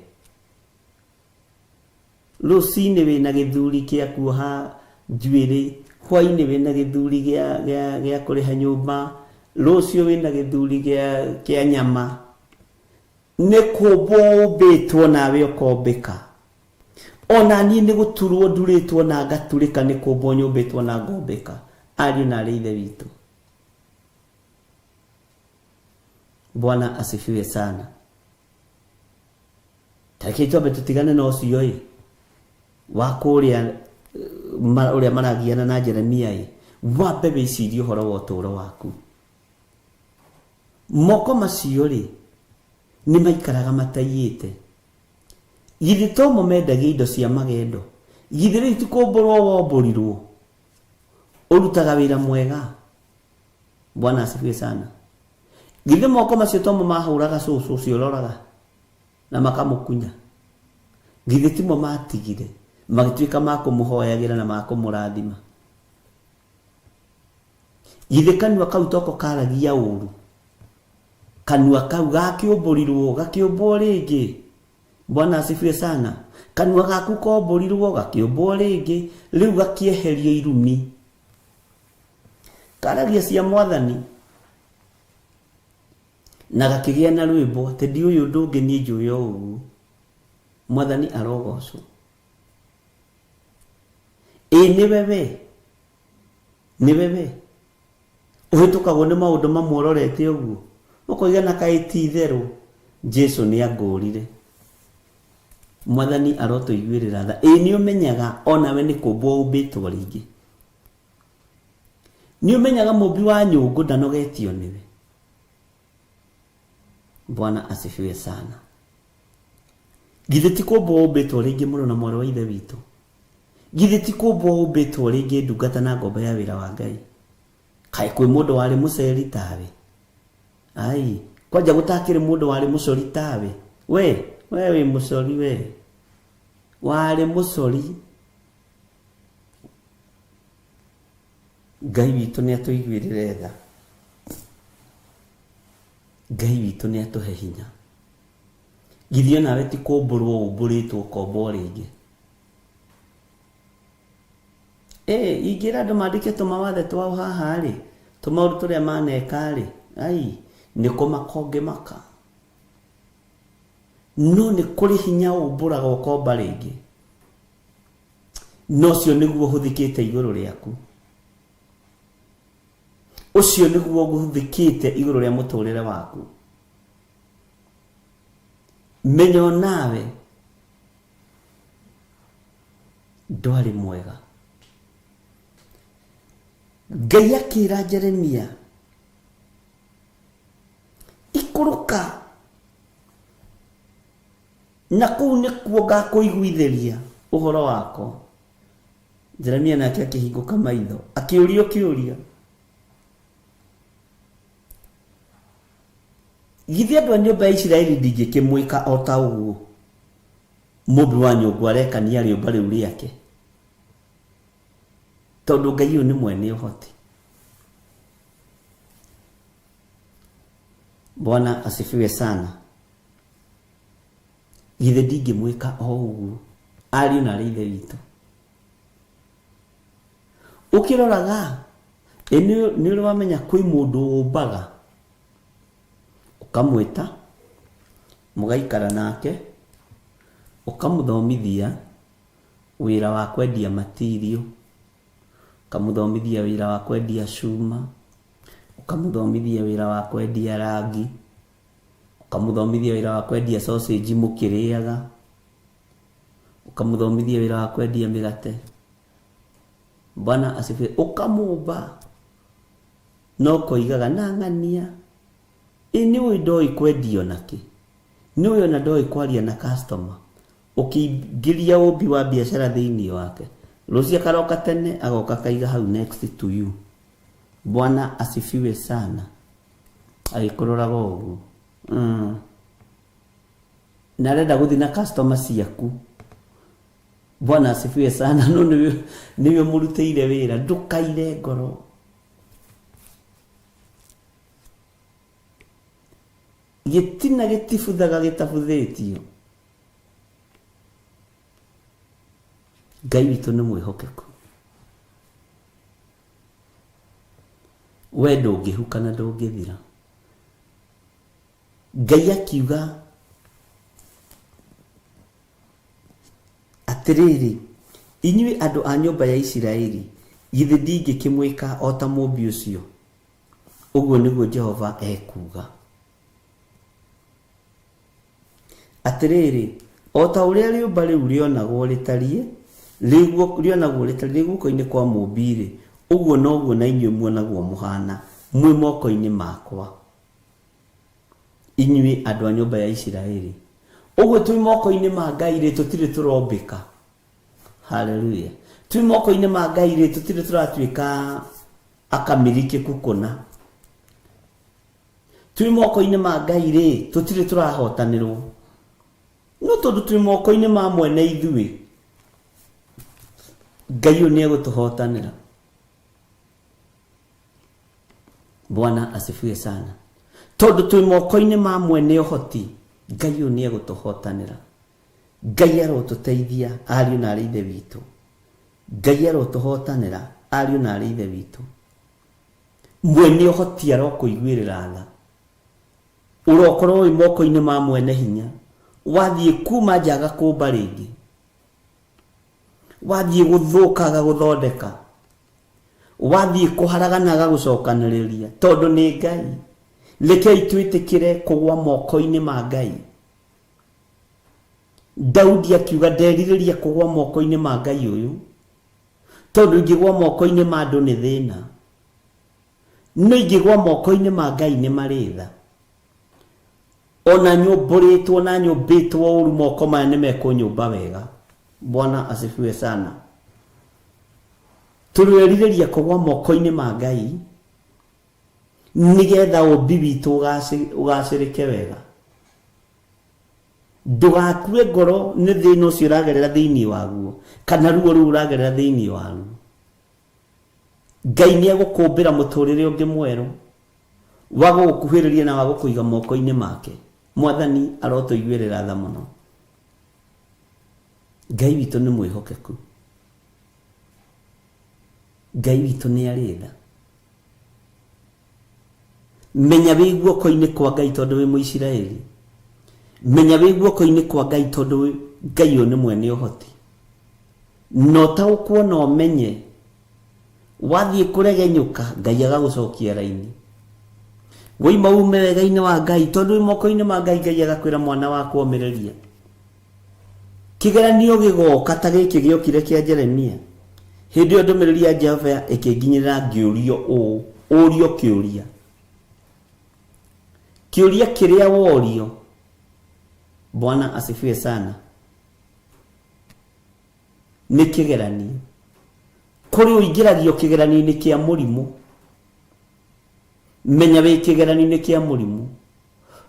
Rũcinĩ wĩna gĩthuri gĩa kuoha njuĩrĩ, hwainĩ wĩna gĩthuri gĩa kũrĩha nyũmba, rũciũ wĩna gĩthuri gĩa nyama. Nĩ kũmbwo ũmbĩtwo nawe ũkombĩka. Ona niĩ nĩ gũturwo ndurĩtwo na ngaturĩka, nĩ kũmbwo nyũmbĩtwo na ngombĩka. Ariũ na aarĩ a Ithe witũ. Bwana asifiwe sana. Tareke twambe tutigane na ũcio wa kuria uria maragiana na Jeremia wambe wicirie horo wa uturo waku. Moko macio ri ni maikaraga mataiyite. Githi to momendagia indo cia magendo. Githi ri tukomborwo womborirwo. Urutaga wira mwega. Bwana asifiwe sana. Githi moko macio to mahuraga cucu cio roraga na makamukunya. Githi timo matigire magituika makumuhoyagira na makumurathima. Githi kanua kau toko karagia uru. Kanua kau gakiumburirwo gakiumbwo ringi. Bwana asifiwe sana. Kanua gaku komburirwo gakiumbwo ringi, riu gakieherio irumi. Karagia cia Mwathani na gakigia na rwimbo tendi uyu ndungi ni njuyo ugu. Mwathani arogocwo. Ni wewe uhitukagwo ni maundu mamwororete uguo ukoiga na kaiti itheru Jesu ni angurire. Mwathani arotuiguirira tha. Ni umenyaga ona we ni kumbwo umbitwo ringi. Ni umenyaga mumbi wa nyungu ndanogetio niwe. Bwana asifiwe sana. Githi ti kumbwo umbitwo ringi muno na mwaro wa ithe witu. Githi ti kumbwo umbitwo ringi ndungata na ngomba ya wira wa Ngai. Kai kwi mundu wari muceri tawe. Ai, kwanja gutakire mundu wari mucori tawe. We mucori we. Wari mucori. Ngai witu ni atuiguirire tha. Ngai witu ni atuhe hinya. Githi nawe ti kumburwo umburitwo kombo ringi. Ingira andu mandike tumawathe twao haha ri, tumaundu turia maneka ri, ai ni kumakonge maka. No ni kuri hinya umburaga ukomba ringi. No cio niguo huthikite iguru riaku. Ucio niguo guthikite iguru ria muturire waku. Menyo nawe ndwari mwega. Ngai akira Jeremia ikuruka na kuu nikuo gakuiguitheria uhoro wako. Jeremia nake akihinguka maitho akiurio kiuria. Githi andu a nyumba ya Isiraeli ndingikimwika o ta uguo mumbi wa nyungu arekania riumba riu riake, tondu Ngai uyu ni mwene uhoti. Bwana asifiwe sana. Githi ndingimwika o uguo ari na rithe witu. Ukiroraga ni uri wamenya kwi mundu umbaga ukamwita mugaikara nake ukamuthomithia wira wa kwendia material, ukamuthomithia wira wa kwendia cuma, ukamuthomithia wira wa kwendia rangi, ukamuthomithia wira wa kwendia sausage mukiriaga, ukamuthomithia wira wa kwendia migate. Bwana asifiwe. Ukamumba no koigaga na ngania ini uyu ndoi kwendio naki, ni uyu na ndoi kwaria na customer. Ukiingiria umbi wa biashara thiini wake, rucia karoka tene agoka kaiga hau next to you. Bwana asifiwe sana. Agikuroraga uguo na renda guthi na customer ciaku. Bwana asifiwe sana. No niwe murutire wira, ndukaire ngoro. Gitina gitifuthaga gitafuthetio. Ngai witu ni mwihokeku. We ndungihuka na ndungithira. Ngai akiuga atiriri, inyui andu a nyumba ya Isiraeli, githi ndingikimwika o ta mumbi ucio. Uguo niguo Jehova ekuga. Atiriri, o ta uria riumba riu rionagwo ritarie, Rĩguo rĩonagwo rĩtarĩ guoko-inĩ kwa mũmbi-rĩ, ũguo noguo na inyuĩ muonagwo mũhana mwĩ moko-inĩ makwa, inyuĩ andũ a nyũmba ya Isiraeli. Ũguo twĩ moko-inĩ ma Ngai-rĩ, tũtirĩ tũrombĩka. Haleluya. Twĩ moko-inĩ ma Ngai-rĩ, tũtirĩ tũratuĩka akamirikeku kũna. Twĩ moko-inĩ ma Ngai-rĩ, tũtirĩ tũrahotanĩrwo. No tondũ twĩ moko-inĩ ma mwene ithuĩ, Ngai ũyũ nĩegũtũhotanĩra. Bwana asifiwe sana. Tondũ twĩ moko-inĩ ma mwene ũhoti, Ngai ũyũ nĩegũtũhotanĩra. Ngai arotũteithia ariũ na ithe witũ. Ngai arotũhotanĩra ariũ na ithe witũ. Mwene ũhoti arokũiguĩrĩra tha. Ũrokorwo wĩ moko-inĩ ma mwene hinya, wathiĩ kuma njaga kũmba rĩngĩ, wathiĩ gũthũkaga gũthondeka, wathiĩ kũharagana agagũcokanĩrĩria, tondũ nĩ Ngai. Rekei twĩtĩkĩre kũgwa moko-inĩ ma Ngai. Daudi akiuga nderirĩria kũgwa moko-inĩ ma Ngai ũyũ, tondũ ingĩgwa moko-inĩ ma andũ nĩ thĩna, no ingĩgwa moko-inĩ ma Ngai nĩ marĩ tha. Ona nyũmbũrĩtwo na nyũmbĩtwo ũru, moko maya nĩ mekũnyũmba wega. Bwana asifiwe sana. Tũrerirĩria kũgwa moko-inĩ ma Ngai nĩgetha ũmbi witũ ũgacĩrĩke wega. Ndũgakue ngoro nĩ thĩna ũcio ũragerera thĩinĩ waguo, kana ruo rũu ũragerera thĩinĩ waguo. Ngai nĩegũkũmbĩra mũtũrĩre ũngĩ mwerũ wa gũgũkuhĩrĩria na wa gũkũiga moko-inĩ make. Mwathani arotũiguĩrĩra tha mũno. Ngai witũ nĩ mwĩhokeku. Ngai witũ nĩ arĩ tha. Menya wĩ guoko-inĩ kwa Ngai tondũ wĩ Mũisiraeli. Menya wĩ guoko-inĩ kwa Ngai tondũ Ngai ũyũ nĩ mwene ũhoti. No taũkuona ũmenye, wathiĩ kũregenyũka, Ngai agagũcokia raini. Woima ume wega-inĩ wa Ngai tondũ wĩ moko-inĩ ma Ngai, Ngai agakwĩra mwana wakwa ũmĩrĩria. Kĩgeranio gĩgoka ta gĩkĩ gĩokire kĩa Jeremia, hĩndĩ ĩyo ndũmĩrĩri ya Jehova ĩkĩnginyĩrĩra ngĩũrio ũũ, ũrio kĩũria. Kĩũria kĩrĩa worio, Bwana asifiwe sana, nĩ kĩgeranio. Kũrĩ ũingĩragio kĩgeranio-inĩ kĩa mũrimũ. Menya wĩ kĩgeranio-inĩ kĩa mũrimũ,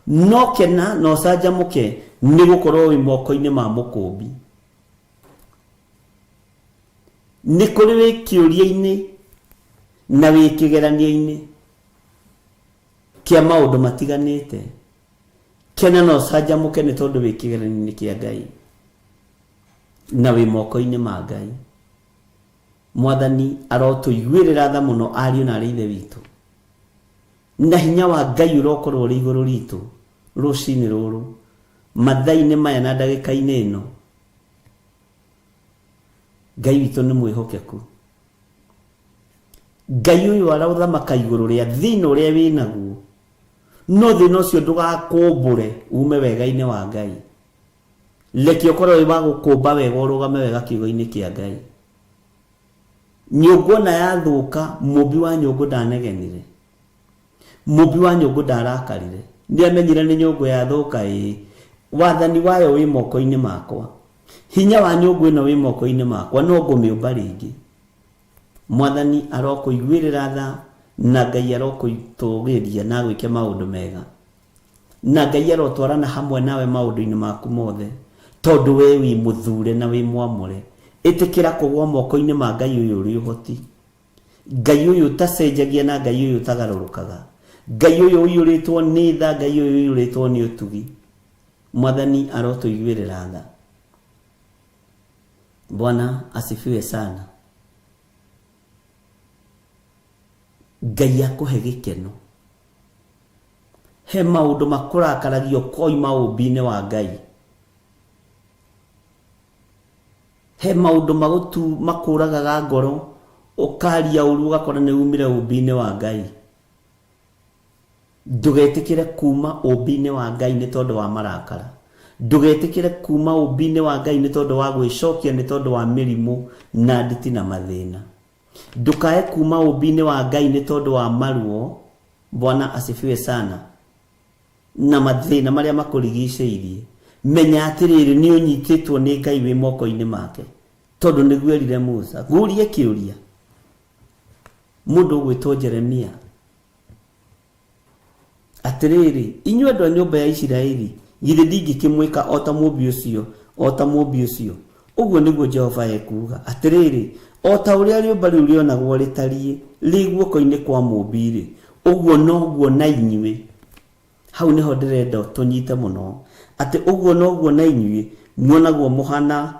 no kena no canjamũke nĩ gũkorwo wĩ moko-inĩ ma mũkũmbi. Nĩ kũrĩ wĩ kĩũria-inĩ na wĩ kĩgeranio-inĩ kĩa maũndũ matiganĩte, kena no canjamũke nĩ tondũ wĩ kĩgeranio-inĩ kĩa Ngai na wĩ moko-inĩ ma Ngai. Mwathani arotũiguĩrĩra tha mũno ariũ na ithe witũ, na hinya wa Ngai ũrokorwo ũrĩ igũrũ ritũ rũcinĩ rũrũ, mathaa-inĩ maya na ndagĩka-inĩ ĩno. Ngai witũ nĩ mwĩhokeku. Ngai ũyũ arathamaka igũrũ rĩa thĩna ũrĩa wĩ naguo, no thĩna ũcio ndũgakũmbũre ume wega-inĩ wa Ngai. Reke ũkorwo wĩ wa gũkũmba wega, ũrũgame wega kiugo-inĩ kĩa Ngai. Nyũngũ ona yathũka, mũmbi wa nyũngũ ndanegenire, mũmbi wa nyũngũ ndarakarire. Nĩamenyire nĩ nyũngũ yathũka, wathani wayo wĩ moko-inĩ makwa, hinya wa nyũngũ ĩno wĩ moko-inĩ makwa, no ngũmĩũmba rĩngĩ. Mwathani arokũiguĩrĩra tha, na Ngai arokũtũgĩria na gwĩke maũndũ mega, na Ngai arotwarana hamwe nawe maũndũ-inĩ maku mothe, tondũ we wĩ mũthure na wĩ mwamũre. Ĩtĩkĩra kũgwa moko-inĩ ma Ngai ũyũ ũrĩ ũhoti, Ngai ũyũ ũtacenjagia na Ngai ũyũ ũtagarũrũkaga, Ngai ũyũ ũiyũrĩtwo nĩ tha, Ngai ũyũ ũiyũrĩtwo nĩ ũtugi. Mwathani arotũiguĩrĩra tha. Bwana asifiwe sana. Ngai akũhe gĩkeno. He maũndũ makũrakaragio koima ũmbi-inĩ wa Ngai. He maũndũ makũragaga ngoro, ũkaria ũru ũgakora nĩ umire ũmbi-inĩ wa Ngai. Ndũgetĩkĩre kuma ũmbi-inĩ wa Ngai nĩ tondũ wa marakara. Ndugetikire kuma ubine wa Ngai ni tondu wa gwicokia ni tondu wa mirimu na nditi na mathina. Ndukae kuma ubine wa Ngai ni tondu wa maruo. Bwana asifiwe sana. Na mathina maria makurigiceirie. Menya atiriri ni unyititwo ni Ngai wi moko-ini make. Tondu niguo erire Musa. Gurie kiuria. Mundu gwitwo Jeremia. Atiriri, inyuĩ andũ a nyũmba ya Isiraeli, githĩ ndingĩkĩmwĩka ota mũmbi ũcio. Ũguo nĩguo Jehova ekuga. Atiriri, ota ũrĩa rĩũmba rĩu rĩonagwo rĩtariĩ rĩ guoko-inĩ kwa mũmbi-rĩ, ũguo noguo na inyuĩ. Hau nĩho ndĩrenda tũnyite mũno. Atĩ ũguo noguo na inyuĩ muonagwo mũhana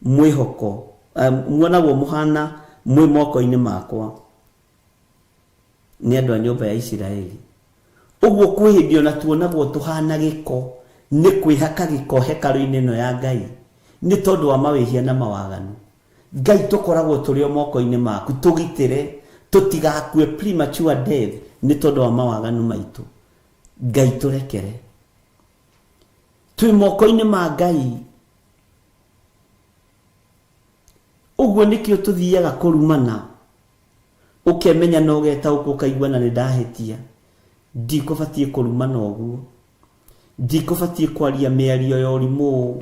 mwĩhoko, muonagwo mũhana mwĩ moko-inĩ makwa. Nĩ andũ a nyũmba ya Isiraeli. Uguo kwĩhĩndio na tuonagwo tuhana gĩko nĩ kwĩhaka gĩko hekarũ-inĩ ĩno ya Ngai nĩ tondũ wa mawĩhia na mawaganu. Ngai tũkoragwo tũrĩ o moko-inĩ maku, tũgitĩre tũtigakue premature death nĩ tondũ wa mawaganu maitũ. Ngai tũrekere. Twĩ moko-inĩ ma Ngai. Uguo nĩkĩo tũthiaga kũrumana. Ũkemenya na ũgetaũkwo ũkaigua na nĩ ndahĩtia. Ndikũbatie kũrumana ũguo. Ndikũbatie kwaria mĩario ya ũrimũ.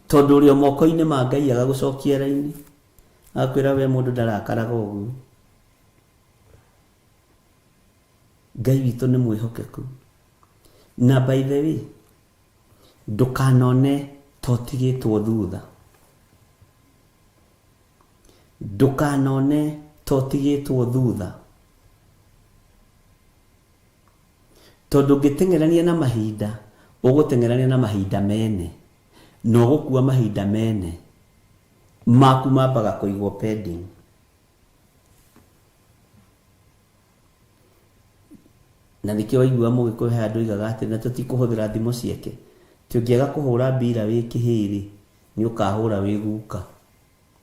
Tondũ ũrĩ o moko-inĩ ma Ngai agagũcokia raini. Akwĩra we mũndũ ndarakaraga ũguo. Ngai witũ nĩ mwĩhokeku. Na by the way, ndũkanone totigĩtwo thutha. Ndũkanone totigĩtwo thutha. Tondu ngitengerania na mahinda, ugutengerania na mahinda mene. No gukua mahinda mene. Maku mambaga kuigwo pending. Na nikio waigua mugikuhe andu igaga ati na tutikuhuthira thimo ciake. Tungiaga kuhura mbira wi kihiri, ni ukahura wi guka.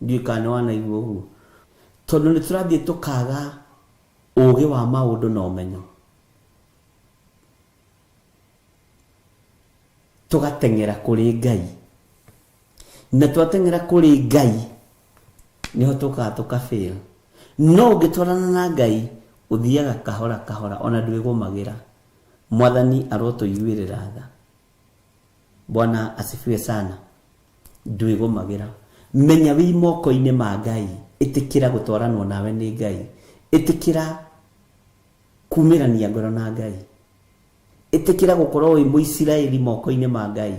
Ndiu kana wana igwo hu. Tondu ni turathie tukaga ugi wa maundu na umenyo. Tugatengera kuri Ngai. Na twatengera kuri Ngai niho tukafail. No ngitwarana na Ngai uthiaga kahora kahora ona ndwigumagira. Mwathani arotuiguirira tha. Bwana asifiwe sana. Ndwigumagira. Menya wi moko-ini ma Ngai. Itikira gutwaranwo nawe ni Ngai. Itikira kumirania ngoro na Ngai. Itikira gukorwo wi Muisiraeli moko-ini ma Ngai.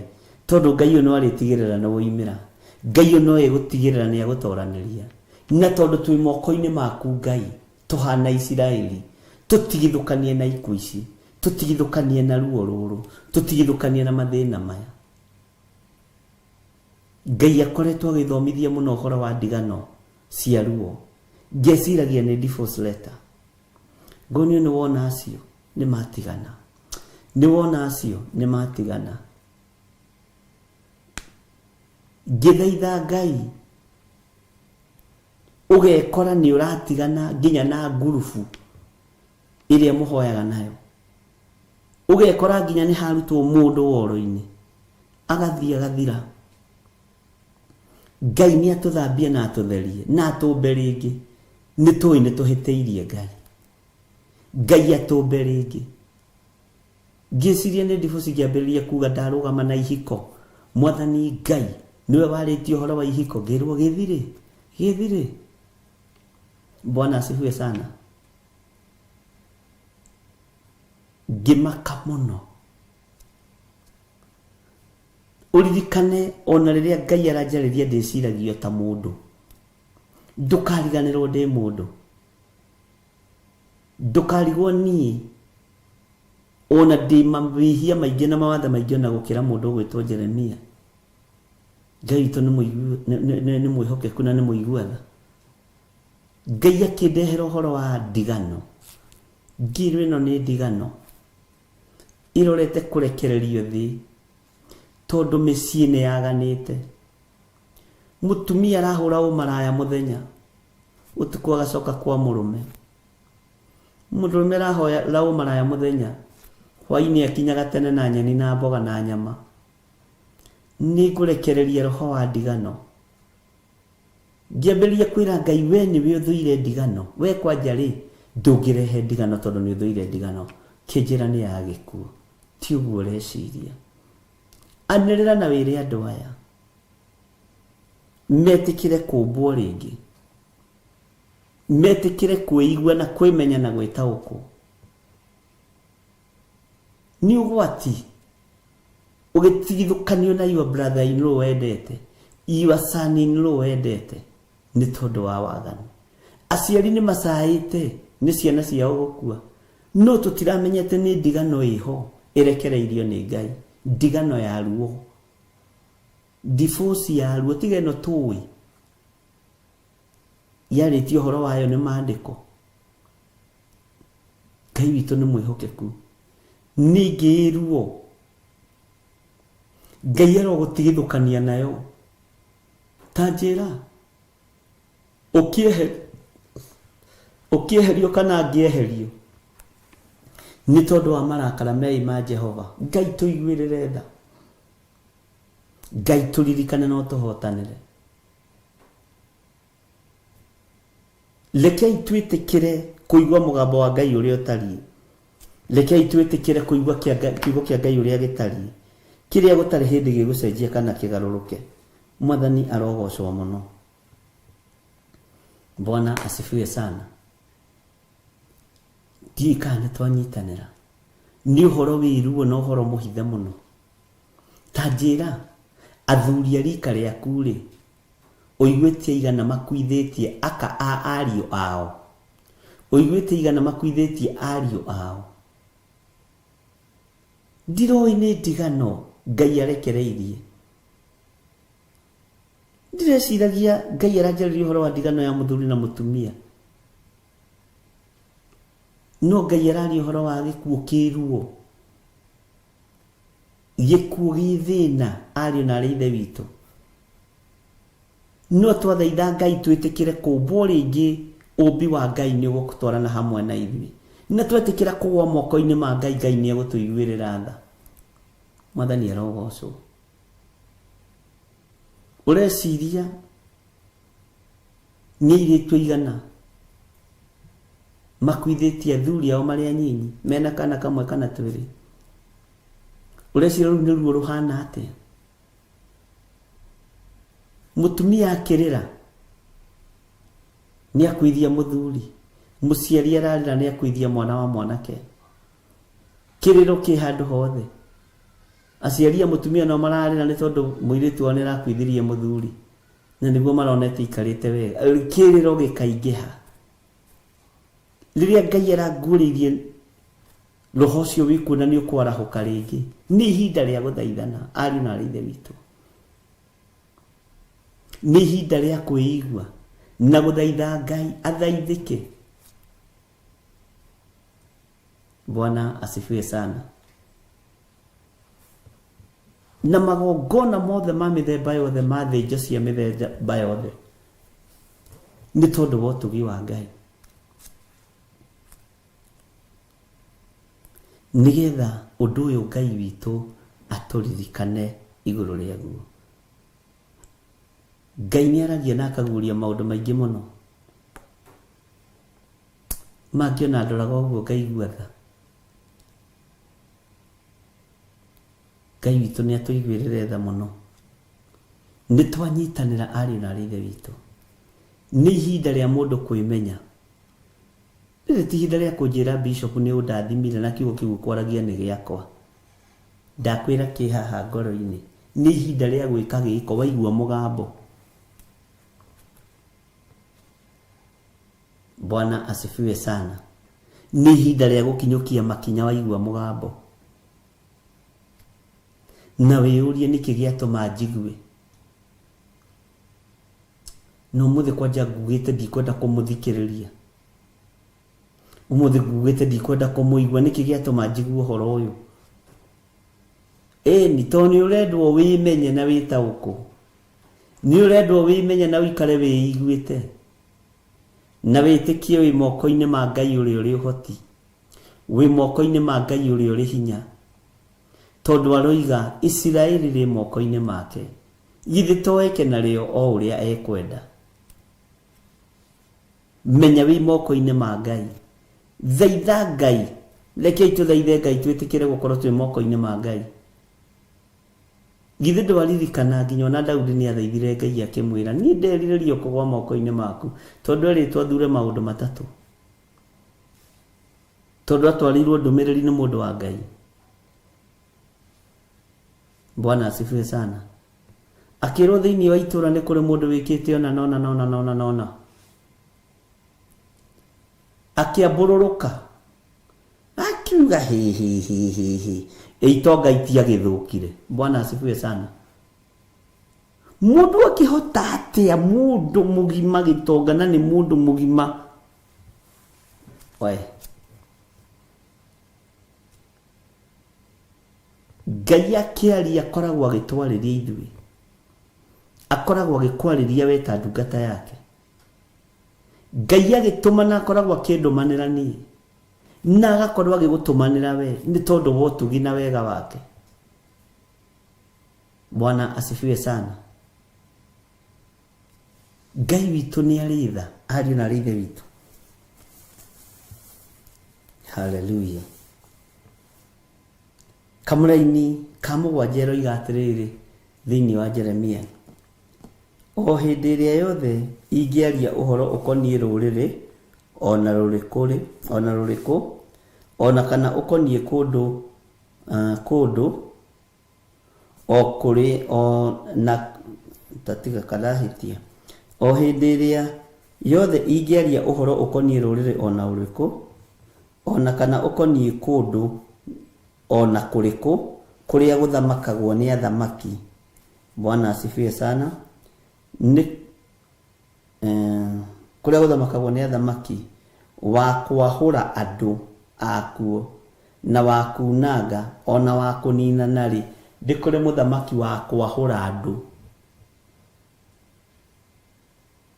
Tondu Ngai no aritigirira na woimira. Ngai no egutigirira ni agutoraniria. Na tondu twi moko-ini maku Ngai, tuhana Isiraeli, tutigithukanie na ikuũ ici, tutigithukanie na ruo ruru, tutigithukanie na mathina maya. Ngai akoretwo agithomithia muno uhoro wa ndigano cia ruo. Ngeciragia ni divorce letter. Ngonio ni wona acio ni matigana. Ni wona acio ni matigana. Ngithaitha Ngai ugekora ni uratigana nginya na ngurubu iria muhoyaga nayo. Ugekora nginya ni harutwo mundu woro-ini agathia gathira. Ngai ni atuthambia na atutherie na atumbe ringi. Ni tui ni tuhiteirie Ngai. Ngai atumbe ringi. Ngiciria ni divorce ngiambiriria kuga ndarugama na ihiko. Mwathani Ngai niwe warĩtie ũhoro wa ihiko, ngĩrwo gĩthire. Bwana asifiwe sana. Ngĩmaka mũno. Uririkane ona rĩrĩa Ngai aranjarĩria ndĩciragio ta mũndũ. Ndũkariganĩrwo ndĩ mũndũ. Ndũkarigwo niĩ ona ndĩ mawĩhia maingĩ na mawathe maingĩ na gũkĩra mũndũ ũgwĩtwo Jeremia. Ngai witũ nĩ mwĩhokeku na nĩ mũiguatha. Ngai akĩndehera ũhoro wa ndigano. Ngiro ĩno nĩ ndigano irorete kũrekererio thĩ tondu mĩciĩ nĩ yaganĩte. Mũtumia arahũra ũmaraya mũthenya, ũtukũ agacoka kwa mũrũme. Mũrũme arahoya ũmaraya mũthenya, hwaini akinyaga tene na nyeni na mboga na nyama ni ngurekereria roho wa ndigano ngiamberia kwira Ngai we ni we uthuire ndigano we kwanja ri ndungirehe ndigano tondu ni uthuire ndigano kinjira ni ya gikuo ti uguo reciria anirira na wire andu aya metikire kumbwo ringi metikire kuigwa na kwimenya na gwitauko ni ugwati ugitigithukanio na your brother in law wendete your son in law wendete ni tondu wa waganu aciari ni macaite ni ciana ciao gukua no tutiramenyete ni ndigano iho irekereirio ni Ngai ndigano ya ruo divorce ya ruo tigeno tuwi yari ti horo wayo ni maandiko Ngai witu ni mwihokeku ningĩ ruo Ngai arogutigithukania nayo tanjira ukieherio kana ngieherio ni tondu wa marakara mei ma Jehova Ngai tuiguirire tha Ngai turirikane no tuhotanire lekei twitikire kuigwa mugambo wa Ngai uria utari lekei twitikire kuigwa kiugo kia Ngai uria gitari kiria gutari hindi gigucenjia kana kigaruruke mwathani arogocwo muno Bwana asifiwe sana Dikane twanyitanira ni uhoro wiruo no uhoro muhithe muno tanjira athuri arika riaku ri uigwetie igana makuithetie aka ario ao uigwetie igana makuithetie ario ao ndiroi ni ndigano Ngai arekereirie ndireciragia Ngai aranjaririe uhoro wa ndigano ya muthuri na mutumia no Ngai araria uhoro wa gikuo kiruo gikuo githina ario na ithe witu no twathaitha Ngai twitikire kumbwo ringi umbi wa Ngai ni gukutwarana hamwe na ithuĩ na twetikira kugwa moko-ini ma Ngai Ngai ni agutuiguirira tha mwathani arogocwo ureciria ni iritu igana makuithetie athuri ao mari anyinyi mena kana kamwe kana twiri ureciria ni ruo ruhana atia mutumia akirira ni akuithia muthuri muciari ararira ni akuithia mwana wa mwanake kiriro ki handu hothe aciari mutumia no mararira ni tondu muiritu wao ni rakuithirie muthuri na niguo maronete ikarite wega kiriro gikaingiha riria Ngai aranguririe roho cio wikuona ni ukwarahuka ringi ni ihinda ria guthaithana ari na rithe witu ni ihinda ria kuigwa na guthaitha Ngai athaithike Bwana asifiwe sana na magongona mothe ma mithemba yothe ma thĩnjo cia mĩthemba yothe nĩ tondũ wa ũtugi wa Ngai nĩgetha ũndũ ũyũ Ngai witũ atũririkane igũrũ rĩaguo Ngai nĩ aragia na akaguũria maũndũ maingĩ mũno mangĩona ndoraga ũguo ngaigua tha Ngai witũ nĩ atũiguĩrĩre tha mũno nĩ twanyitanĩra ariũ na ithe witũ nĩ ihinda rĩa mũndũ kwĩmenya rĩrĩ ti ihinda rĩa kũnjĩra bishop nĩ ũndathimire na kiugo kĩu kwaragia nĩ gĩakwa ndakwĩra kĩ haha ngoro-inĩ nĩ ihinda rĩa gwĩka gĩko waigua mũgambo Bwana asifiwe sana nĩ ihinda rĩa gũkinyũkia makinya waigua mũgambo na wĩyũrie nĩkĩ gĩatũma njigue no mũthĩ kwanja ngugĩte ndikwenda kũmũthikĩrĩria ũmũthĩ ngugĩte ndikwenda kũmũigua nĩkĩ gĩatũma njigue ũhoro ũyũ ni to nĩ ũrendwo wĩmenye na wĩtaũkũ nĩ ũrendwo wĩmenye na wĩikare wĩiguĩte na wĩtĩkie wĩ moko-inĩ ma Ngai ũrĩa ũrĩ ũhoti wĩ moko-inĩ ma Ngai ũrĩa ũrĩ hinya, tondũ aroiga Isiraeli rĩ moko-inĩ make, githĩ to eke narĩo o ũrĩa ekwenda. Menya wĩ moko-inĩ ma Ngai, thaitha Ngai, rekei tũthaithe Ngai twĩtĩkĩre gũkorwo twĩ moko-inĩ ma Ngai. Githĩ ndwaririkana nginya ona Daudi nĩ athaithire Ngai akĩmwĩra, niĩ nderirĩria kũgwa moko-inĩ maku, tondũ erĩtwo athure maũndũ matatũ, tondũ atwarirwo ndũmĩrĩri nĩ mũndũ wa Ngai. Bwana asifiwe sana. Akĩrwo thĩinĩ wa itũra nĩ kũrĩ mũndũ wĩkĩte ona nona, akĩambũrũrũka akiuga hihihihi, itonga itia gĩthũkire. Bwana asifiwe sana. Mũndũ akĩhota atĩa mũndũ mũgima gĩtonga na nĩ mũndũ mũgima? Ngai akĩaria akoragwo agĩtwarĩria ithuĩ, akoragwo agĩkwarĩria we ta ndungata yake. Ngai agĩtũmana akoragwo akĩndũmanĩra niĩ, na agakorwo agĩgũtũmanĩra we nĩ tondũ wa ũtugi na wega wake. Bwana asifiwe sana. Ngai witũ nĩ arĩ tha, ariũ na ithe witũ. Hallelujah. Kamũra-inĩ ka mũgwanja eroiga atĩrĩrĩ thĩinĩ wa Jeremia, o hĩndĩ ĩrĩa yothe ingĩaria ũhoro ũkoniĩ rũrĩrĩ ona rũrĩkũ, ona kana ũkoniĩ kũndũ o kũrĩ na tatiga karahĩtia, o hĩndĩ ĩrĩa yothe ingĩaria ũhoro ũkoniĩ rũrĩrĩ ona rũrĩkũ, ona kana ũkoniĩ kũndũ ona kũrĩkũ kũrĩa gũthamakagwo nĩ athamaki. Bwana asifiwe sana. Kũrĩa gũthamakagwo nĩ athamaki, wa kwahũra andũ akuo na wa kunanga ona wa kũnina narĩ, ndĩ kũrĩ mũthamaki wa kwahũra andũ.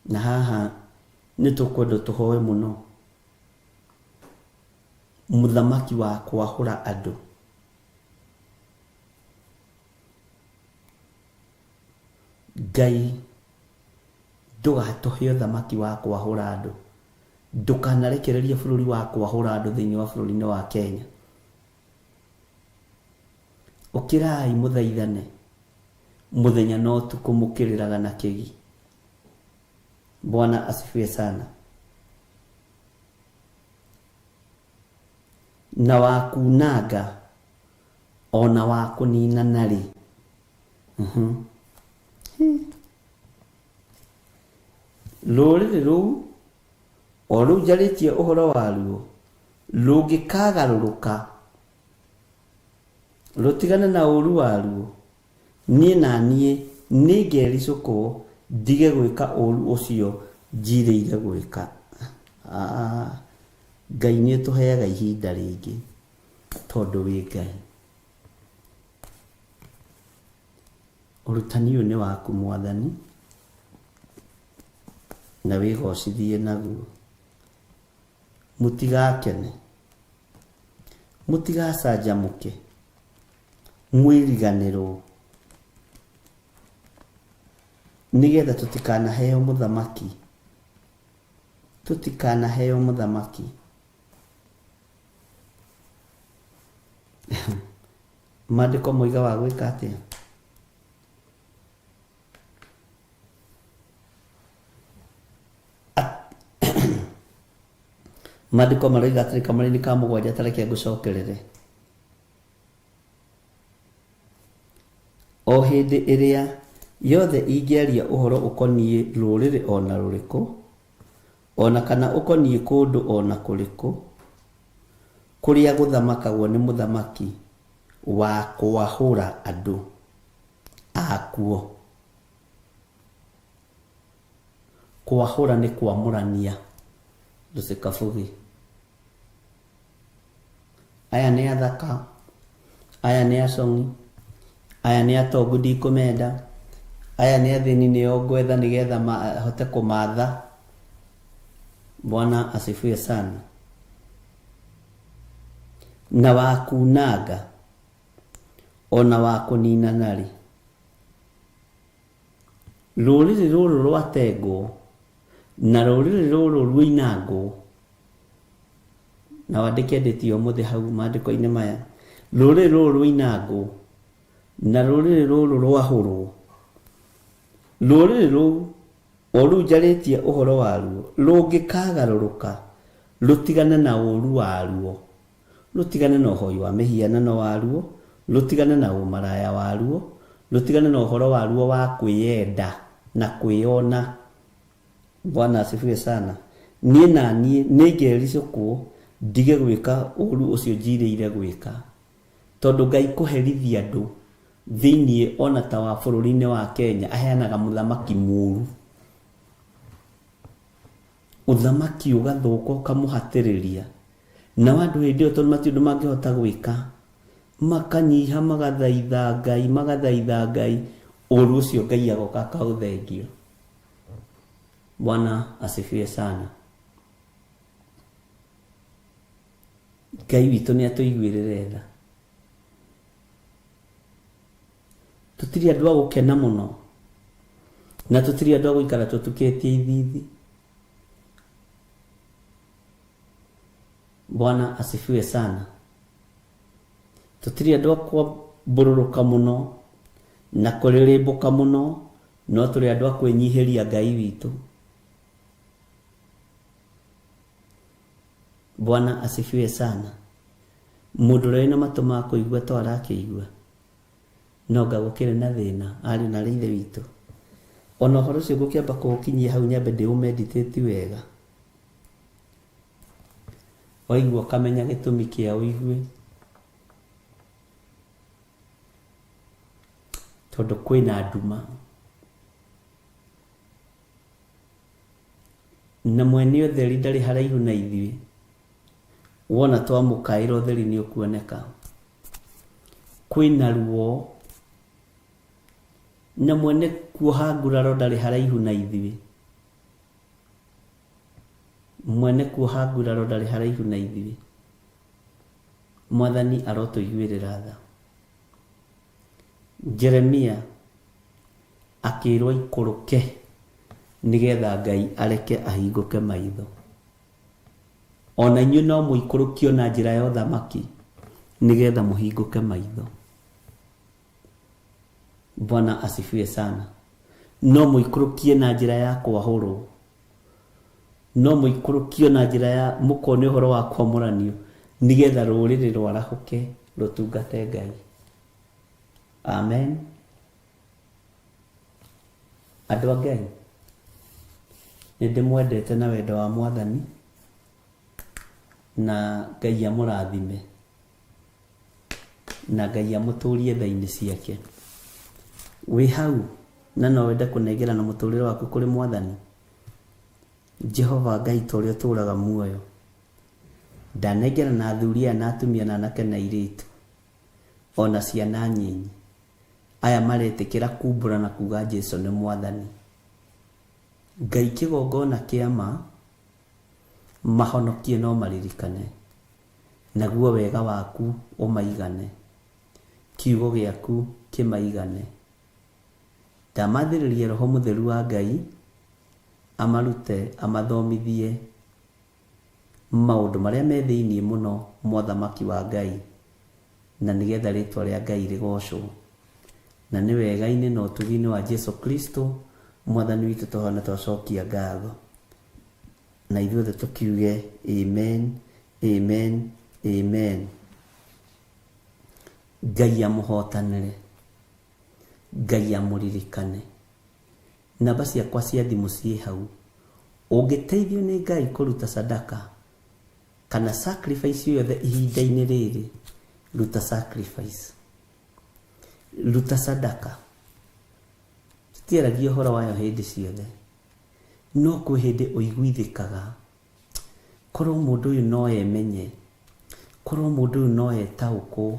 Na haha nĩ tũkwenda tũhoe mũno, mũthamaki wa kwahũra andũ. Ngai ndũgatũhe ũthamaki wa kwahũra andũ, ndũkanarekererie bũrũri wa kwahũra andũ thĩinĩ wa bũrũri-inĩ wa Kenya. Ũkĩrai mũthaithane mũthenya na ũtukũ mũkĩrĩraga na kĩgi. Bwana asifiwe sana. Na wa kunanga ona wa kũnina narĩ. Rũrĩrĩ rũu o rũu njarĩtie ũhoro waruo rũngĩkagarũrũka rũtigane na ũru waruo, niĩ na niĩ nĩngericũkwo ndige gwĩka ũru ũcio njirĩire gwĩka. Ngai nĩ tũheaga ihinda rĩngĩ tondũ wĩ Ngai. Ũrutani ũyũ nĩ waku Mwathani, na wĩgocithie naguo. Mũtigakene, mũtigacanjamũke, mwĩriganĩrwo, nĩgetha tũtikanaheo mũthamaki. Maandĩko moiga wa gwĩka atĩa? Maandĩko maroiga atĩrĩ Kamũra-inĩ ka mũgwanja tareke ngũcokerere, o hĩndĩ ĩrĩa yothe ingĩaria ũhoro ũkoniĩ rũrĩrĩ ona rũrĩkũ, ona kana ũkoniĩ kũndũ ona kũrĩkũ kũrĩa gũthamakagwo nĩ mũthamaki wa kwahũra andũ akuo. Kwahũra nĩ kwamũrania, ndũcikabugi. Aya nĩ athaka, aya nĩ acong'i, aya nĩ atongu ndikũmenda, aya nĩ athĩni nĩo ngwetha nĩgetha mahote kũmatha. Bwana asifiwe sana. na wa kunanga ona wa kuninana ri. Rũrĩrĩ rũrũ rwatengwo na rũrĩrĩ rũrũ rwĩnangwo, na wandĩke ndĩtio mũthĩ hau maandĩko-inĩ maya, rũrĩrĩ rũrũ rwĩnangwo na rũrĩrĩ rũrũ rwahũrwo, rũrĩrĩ rũu o rĩu njarĩtie ũhoro waruo rũngĩkagarũrũka rũtigane na ũru waruo, rũtigane na ũhoi wa mĩhianano waruo, rũtigane na ũmaraya waruo, rũtigane na ũhoro waruo wa kwĩyenda na kwĩona. Bwana asifiwe sana. Niĩ na niĩ nĩngericũkwo ndige gwĩka ũru ũcio njirĩire gwĩka, tondũ Ngai kũherithia andũ thĩiniĩ ona ta wa bũrũri-inĩ wa Kenya aheanaga mũthamaki mũru, ũthamaki ũgathũka ũkamũhatĩrĩria, na andũ hĩndĩ ĩyo tondũ matiũndũ mangĩhota gwĩka makanyiha magathaitha Ngai, ũru ũcio Ngai agoka akaũthengio. Bwana asifiwe sana. Ngai witũ nĩ atũiguĩrĩre tha. Tũtirĩ andũ a gũkena mũno na tũtirĩ andũ a gũikara tũtukĩtie ithithi. Bwana asifiwe sana. Tũtirĩ andũ a kwambũrũrũka mũno na kũrĩrĩmbũka mũno, no tũrĩ andũ a kwĩnyihĩria Ngai witũ. Bwana asifiwe sana. Mũndũ ũrĩa na matũ ma kũigua to arakĩigua, no gagũkĩrĩ na thĩna arĩ na Ithe witũ. Ona ũhoro ũcio ngũkĩamba kũũkinyia hau nyambe ndĩũmeditate wega, waigua ũkamenya gĩtũmi kĩa ũigue, tondũ kwĩna nduma na mwene ũtheri ndarĩ haraihu na ithuĩ. Wona twamũkaĩra ũtheri nĩ ũkuoneka. Kwĩna ruo na mwene kuoha nguraro ndarĩ haraihu na ithuĩ. Mwene kuoha nguraro ndarĩ haraihu na ithuĩ. Mwathani arotũiguĩrĩra tha. Jeremia akĩrwo ikũrũke nĩgetha Ngai areke ahingũke maitho. Ona inyuĩ no mũikũrũkio na njĩra ya ũthamaki nĩgetha mũhingũke maitho. Bwana asifiwe sana. No mũikũrũkie na njĩra ya kwahũrwo, no mũikũrũkio na njĩra ya mũkone ũhoro wa kwamũranio nĩgetha rũrĩrĩ rwarahũke rũtungate Ngai. Amen. Andũ a Ngai, nĩndĩmwendete na wendo wa Mwathani, na Ngai amũrathime, na Ngai amũtũrie tha-inĩ ciake. Wĩ hau na no wende kũnengerana mũtũrĩre waku kũrĩ Mwathani, Jehova Ngai ta ũrĩa ũtũũraga muoyo, ndanengerana athuri aya na atumia na anake na airĩtu ona ciana nyinyi aya maretĩkĩra kumbũra na kuga Jesũ nĩ Mwathani. Ngai kĩgongona kĩama mahonokie no maririkane, naguo wega waku ũmaigane, kiugo gĩaku kĩmaigane. Ndamathĩrĩria Roho Mũtheru wa Ngai amarute, amathomithie maũndũ marĩa me thĩiniĩ mũno mothamaki wa Ngai, na nĩgetha rĩtwa rĩa Ngai rĩgocwo. Na nĩ wega-inĩ na ũtugi-inĩ wa Jesũ Kristo Mwathani witũ tũhana twacokia ngatho, na ithuothe tũkiuge amen, amen, amen. Ngai amũhotanĩre, Ngai amũririkane. Namba ciakwa cia thimũ ciĩ hau. Ũngĩteithio nĩ Ngai kũruta sadaka kana sacrifice yothe ihinda-inĩ rĩrĩ, ruta sacrifice, ruta sadaka. Tutiaragia ũhoro wayo hĩndĩ ciothe, no kwĩ hĩndĩ ũiguithĩkaga. Korwo mũndũ ũyũ no emenye, korwo mũndũ ũyũ no etaũkwo,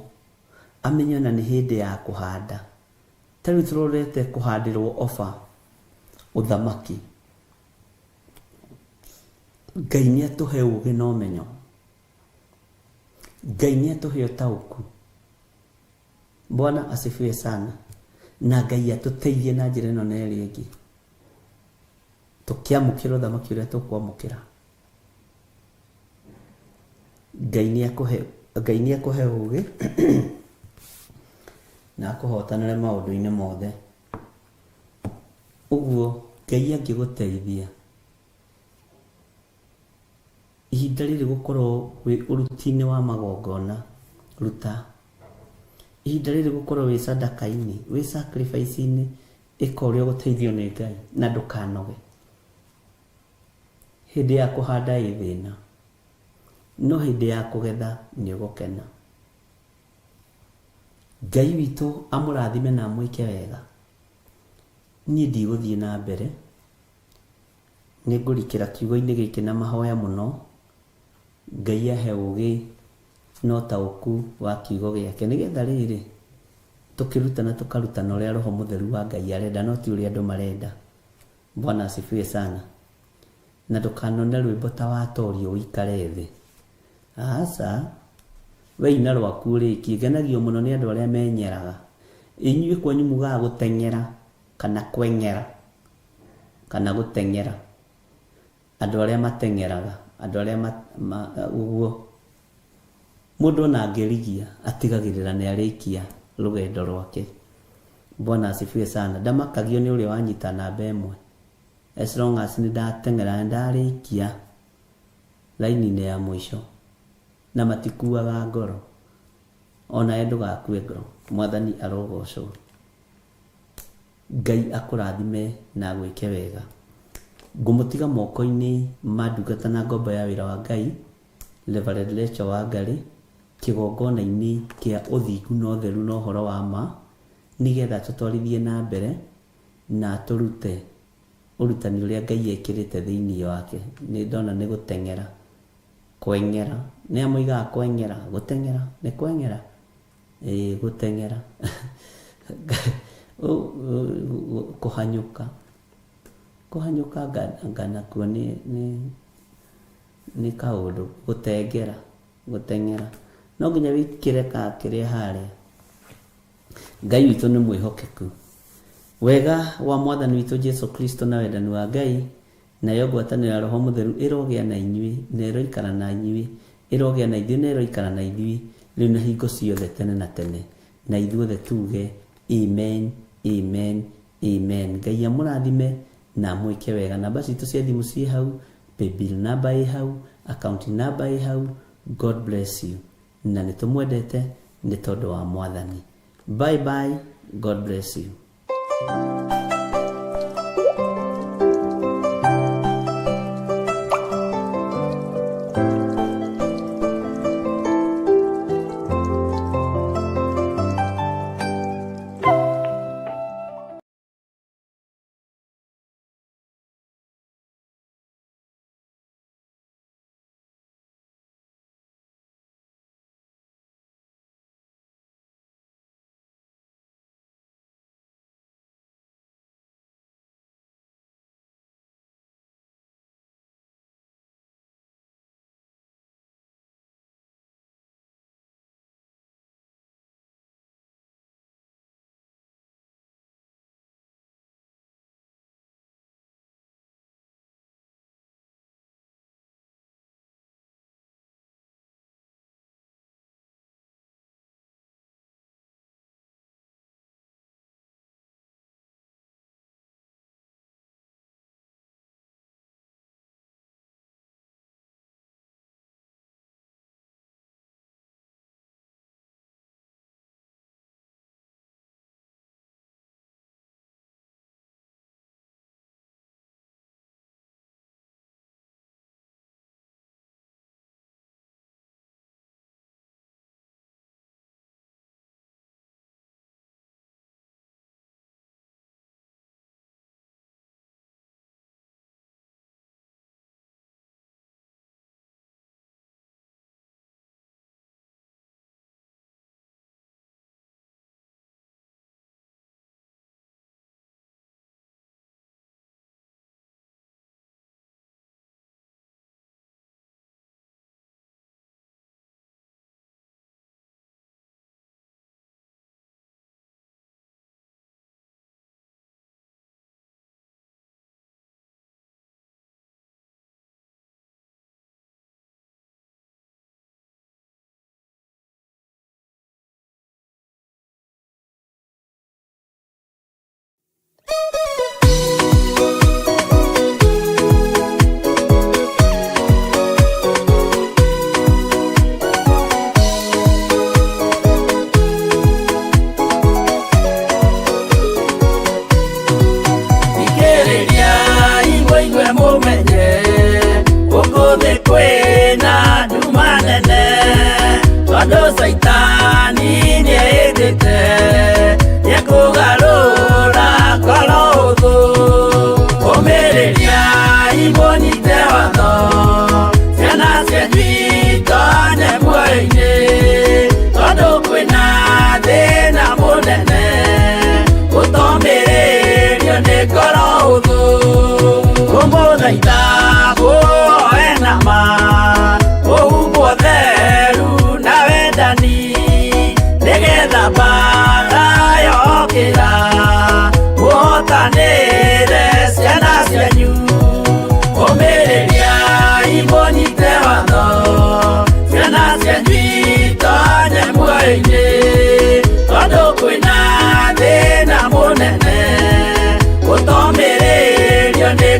amenye na nĩ hĩndĩ ya kũhanda. Tarĩu tũrorete kũhandĩrwo ofa ũthamaki. Ngai nĩ atũhe ũũgĩ na ũmenyo. Ngai nĩ atũhe ũtaũku. Bwana asifiwe sana. Na Ngai atũteithie na njĩra ĩno na ĩrĩa ĩngĩ, tũkĩamũkĩra ũthamaki ũrĩa tũkwamũkĩra. Ngai nĩ akũhe ũũgĩ na akũhotanĩre maũndũ-inĩ mothe. Ũguo Ngai angĩgũteithia, ihinda rĩrĩ gũkorwo wĩ ũruti-inĩ wa magongona, ruta. Ihinda rĩrĩ gũkorwo wĩ sadaka-inĩ, wĩ sacrifice-inĩ, ĩka ũrĩa ũgũteithio nĩ Ngai na ndũkanoge. Hĩndĩ ya kũhanda ĩ thĩna, no hĩndĩ ya kũgetha nĩ ũgũkena. Ngai witũ amũrathime na amwĩke wega. Niĩ ndigũthiĩ na mbere, nĩ ngũrikĩra kiugo-inĩ gĩkĩ na mahoya mũno. Ngai ahe ũũgĩ na ũtaũku wa kiugo gĩake, nĩgetha rĩrĩ tũkĩrutana tũkarutana ũrĩa Roho Mũtheru wa Ngai arenda, no ti ũrĩa andũ marenda. Bwana asifiwe sana. Na ndũkanone rwĩmbo ta watorio ũikare thĩ. Aca, we ina rwaku ũrĩkie. Ngenagio mũno nĩ andũ arĩa menyeraga. Inyuĩ kwanyu mugaga gũteng'era kana kweng'era kana gũteng'era. Andũ arĩa mateng'eraga, andũ arĩa ũguo. Mũndũ ona angĩrigia atigagĩrĩra nĩ arĩkia rũgendo rwake. Bwana asifiwe sana. Ndamakagio nĩ ũrĩa wanyita namba ĩmwe. As long as nĩ ndateng'era ndarĩkia raini-inĩ ya mũico, na matikuaga ngoro. Ona we ndũgakue ngoro. Mwathani arogocwo. Ngai akũrathime na gwĩke wega. Ngũmũtiga moko-inĩ ma ndungata na ngombo ya wĩra wa Ngai, Reverend Rachel Wangarĩ, kĩgongona-inĩ kĩa ũthingu na ũtheru na ũhoro wa ma, nĩgetha tũtwarithie na mbere na tũrute ũrutani ũrĩa Ngai ekĩrĩte thĩinĩ wake. Nĩ ndona nĩ gũteng'era, kweng'era. Nĩ amũigaga kweng'era, gũteng'era, nĩ kweng'era. Gũteng'era. Kũhanyũka. Kũhanyũka nganakuo nĩ kaũndũ. Gũteng'era, gũteng'era. No nginya wĩkĩre kĩrĩa harĩa. Ngai witũ nĩ mwĩhokeku. Wega wa Mwathani witũ Jesu Kristo na wendani wa Ngai na yo ngwatanĩro ya Roho Mũtheru ĩrogĩa na inyuĩ na ĩroikara na inyuĩ, ĩrogĩa na ithuĩ na ĩroikara na ithuĩ rĩu na hingo ciothe tene na tene. Na ithuothe tuge amen, amen, amen. Ngai amũrathime na amwĩke wega. Namba citũ cia thimũ ciĩ hau, paybill namba ĩ hau, account namba ĩ hau. God bless you. Na nĩ tũmwendete nĩ tondũ wa Mwathani. Bye bye. God bless you.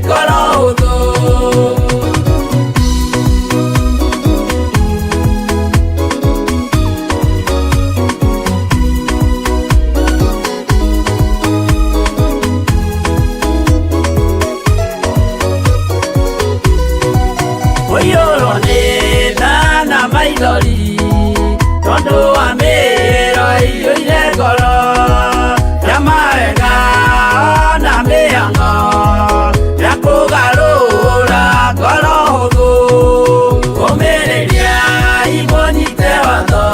ngoro hũthũ. Ũiyũrwo nĩ tha na maithori tondũ wa mĩĩro ĩiyũire ngoro ya mawega ona mĩhang'o ya kũgarũra ngoro hũthũ. Ũmĩrĩria imũnyite watho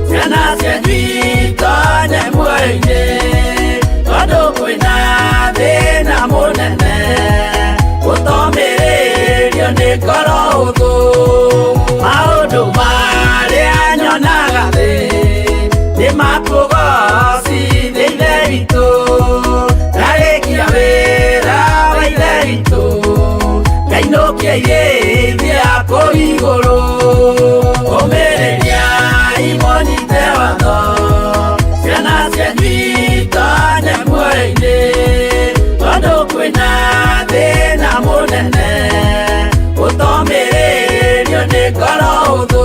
ciana cianyu itonye muoyo-inĩ tondũ kwĩna thĩna mũnene gũtomĩrĩrio nĩ ngoro hũthũ. Maũndũ marĩa nyonaga thĩ nĩ makũgocithia ithe witũ, ndarĩkia wĩra wa ithe witũ ngainũkia irĩithia kũu igũrũ. Ũmĩrĩria imũnyite watho ciana cianyu itonye muoyo-inĩ tondũ kwĩna thĩna mũnene gũtomĩrĩrio nĩ ngoro hũthũ.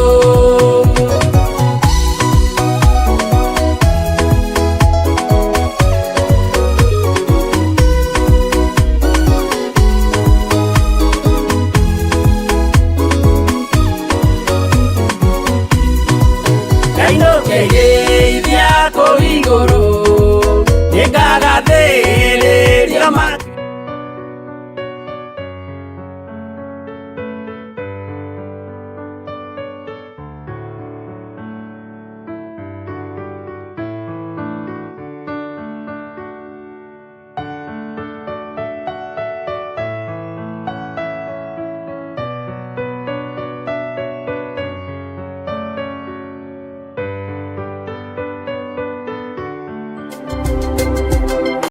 Ngainũkia irĩithia kũu igũrũ, nĩngagathĩrĩrio